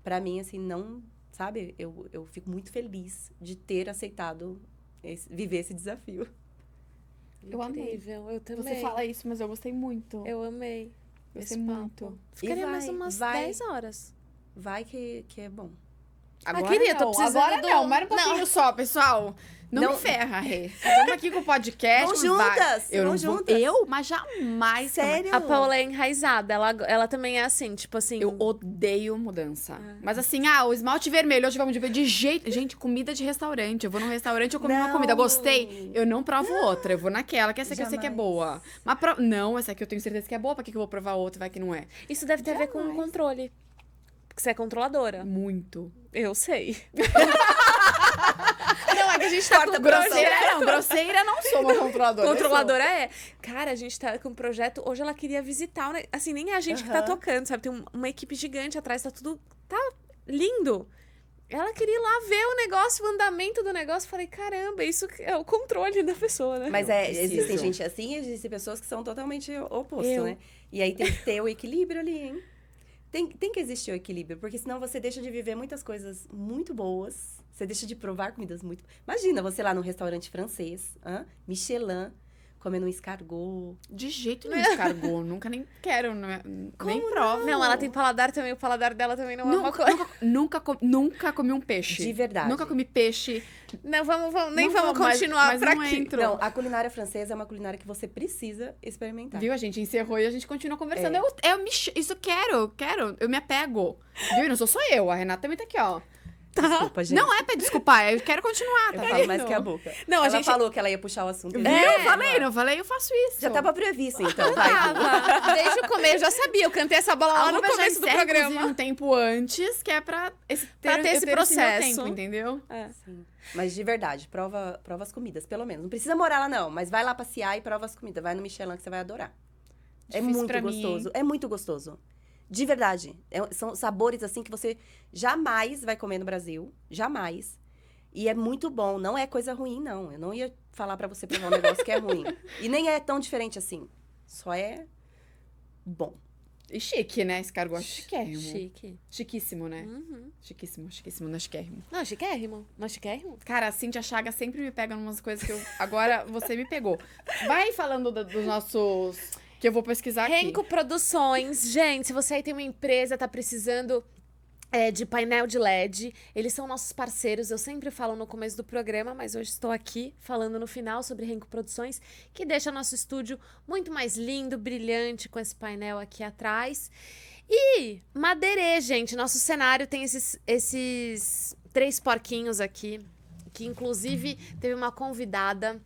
pra mim, assim, não... Sabe? Eu fico muito feliz de ter aceitado viver esse desafio. Eu amei. Incrível, eu também. Você fala isso, mas eu gostei muito. Eu amei. Gostei esse muito. papo. Ficaria mais umas 10 horas. Vai que é bom. Agora queria, tô não, precisando agora do- não, mas um pouquinho Não. só, pessoal. Não me ferra, Rê. Estamos aqui com o podcast. Vão juntas, Eu vão não juntas. vou, mas jamais. Sério? A Paola é enraizada, ela também é assim, tipo assim... Eu odeio mudança. Mas assim, o esmalte vermelho, hoje vamos de ver de jeito... Gente, comida de restaurante. Eu vou num restaurante, eu comi uma Não. comida, gostei. Eu não provo outra, eu vou naquela, que essa aqui eu sei que é Jamais. boa. Mas não, essa aqui eu tenho certeza que é boa, pra que eu vou provar outra, vai que não é? Isso deve ter a ver com o controle. Porque você é controladora. Muito. Eu sei. Não, é que a gente tá com Grosseira não sou uma controladora. Controladora é. Cara, a gente tá com um projeto. Hoje ela queria visitar. Assim, nem é a gente que tá tocando, sabe? Tem uma equipe gigante atrás, tá tudo. Tá lindo. Ela queria ir lá ver o negócio, o andamento do negócio. Falei, caramba, isso é o controle da pessoa, né? Mas preciso. existem gente assim e existem pessoas que são totalmente oposto, Eu. né? E aí tem que ter o equilíbrio ali, hein? Tem que existir o equilíbrio, porque senão você deixa de viver muitas coisas muito boas. Você deixa de provar comidas muito... Imagina você lá num restaurante francês, Michelin, comendo um escargot. De jeito nenhum escargot. Nunca nem quero, nem provo. Não, ela tem paladar também. O paladar dela também não é uma coisa. Nunca comi um peixe. De verdade. Nunca comi peixe. Não, vamos Não vamos vou, continuar mas pra não aqui. entro. Não, a culinária francesa é uma culinária que você precisa experimentar. Viu? A gente encerrou e a gente continua conversando. Isso eu quero. Eu me apego. Viu? E não sou só eu. A Renata também tá aqui, ó. Desculpa, gente. Não é pra desculpar. Eu quero continuar, Eu tá? falo mais que a boca. Não, Ela a gente- falou que ela ia puxar o assunto. Viu? Eu falei, eu faço isso. Já tava previsto, então. Vai. Desde o começo, eu já sabia. Eu cantei essa bola lá no Alguma já começo do encerra, inclusive, programa. um tempo antes, que é pra Pra ter esse meu processo. tempo, entendeu? Sim. Mas de verdade, prova as comidas, pelo menos. Não precisa morar lá, não. Mas vai lá passear e prova as comidas. Vai no Michelin que você vai adorar. É Difícil muito pra mim, gostoso. É muito gostoso. De verdade. São sabores, assim, que você jamais vai comer no Brasil. Jamais. E é muito bom. Não é coisa ruim, não. Eu não ia falar pra você provar um negócio que é ruim. E nem é tão diferente assim. Só é bom. E chique, né? Esse cargo acho chiquérrimo. Chique. Chiquíssimo, né? Uhum. Chiquíssimo, não é chiquérrimo. Não, chiquérrimo. Não, chiquérrimo. Cara, a Cíntia Chagas sempre me pega em umas coisas que eu... Agora você me pegou. Vai falando dos nossos... Que eu vou pesquisar aqui. Renko Produções. Gente, se você aí tem uma empresa, tá precisando de painel de LED, eles são nossos parceiros. Eu sempre falo no começo do programa, mas hoje estou aqui falando no final sobre Renko Produções, que deixa nosso estúdio muito mais lindo, brilhante, com esse painel aqui atrás. E Madeirê, gente. Nosso cenário tem esses 3 porquinhos aqui, que inclusive teve uma convidada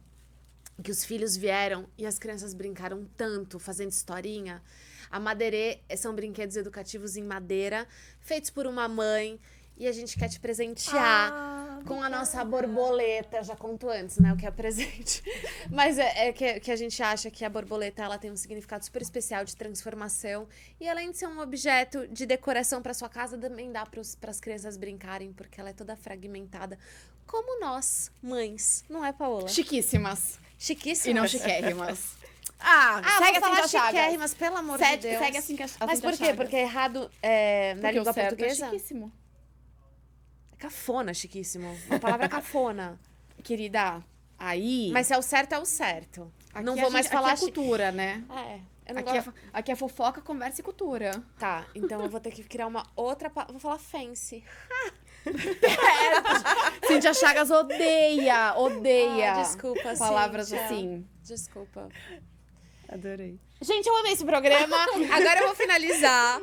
que os filhos vieram e as crianças brincaram tanto fazendo historinha. A Madeirê são brinquedos educativos em madeira, feitos por uma mãe. E a gente quer te presentear com a nossa borboleta. Já conto antes, né, o que é presente. Mas que a gente acha que a borboleta ela tem um significado super especial de transformação. E além de ser um objeto de decoração para sua casa, também dá para as crianças brincarem, porque ela é toda fragmentada. Como nós, mães. Não é, Paola? Chiquíssimas. Chiquíssimas. E não chiquérrimas. Segue a falar Cíntia Chagas. chiquérrimas, pelo amor de Deus. Segue assim que a Mas por quê? Porque é errado na língua portuguesa? É chiquíssimo. Cafona, chiquíssimo. A palavra é cafona. Querida, aí... Mas se é o certo, é o certo. aqui Não vou mais falar... Aqui é cultura, né? Eu não Aqui gosto... aqui é fofoca, conversa e cultura. Tá, então eu vou ter que criar uma outra... Vou falar fancy. Cíntia Chagas odeia. Desculpa, palavras Cíntia. assim. Desculpa. Adorei. Gente, eu amei esse programa. Agora eu vou finalizar.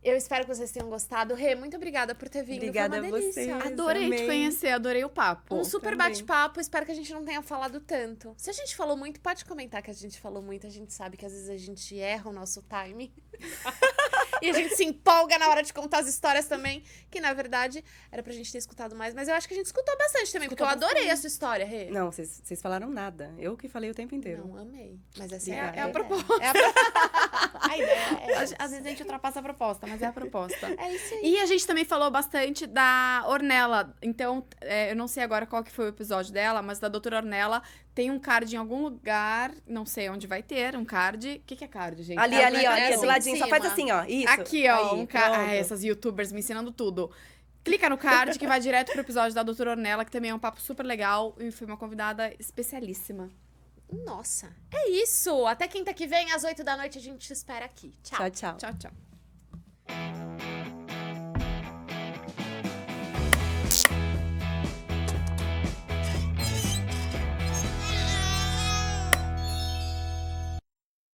Eu espero que vocês tenham gostado. Rê, muito obrigada por ter vindo. Obrigada Foi uma a delícia. vocês. Adorei te Amei. conhecer, adorei o papo. Um super também. bate-papo. Espero que a gente não tenha falado tanto. Se a gente falou muito, pode comentar que a gente falou muito. A gente sabe que às vezes a gente erra o nosso time. E a gente se empolga na hora de contar as histórias também. Que, na verdade, era pra gente ter escutado mais. Mas eu acho que a gente escutou bastante também. Porque eu adorei a sua história, Rê. Não, vocês falaram nada. Eu que falei o tempo inteiro. Não, amei. Mas essa Obrigada. é a proposta. É a ideia é essa. Às vezes a gente ultrapassa a proposta, mas é a proposta. É isso aí. E a gente também falou bastante da Ornella. Então, eu não sei agora qual que foi o episódio dela, mas da doutora Ornella tem um card em algum lugar, não sei onde vai ter, um card. O que é card, gente? Ali, Tá, ali, ó, né? ali, Assim, do ladinho. Só em faz cima. assim, ó. Isso. Aqui, ó, Aí, um card. pronto. Essas youtubers me ensinando tudo. Clica no card que vai direto pro episódio da doutora Ornella, que também é um papo super legal e foi uma convidada especialíssima. Nossa, é isso. Até quinta que vem, às 8 da noite, a gente te espera aqui. Tchau. Tchau, tchau. Tchau, tchau.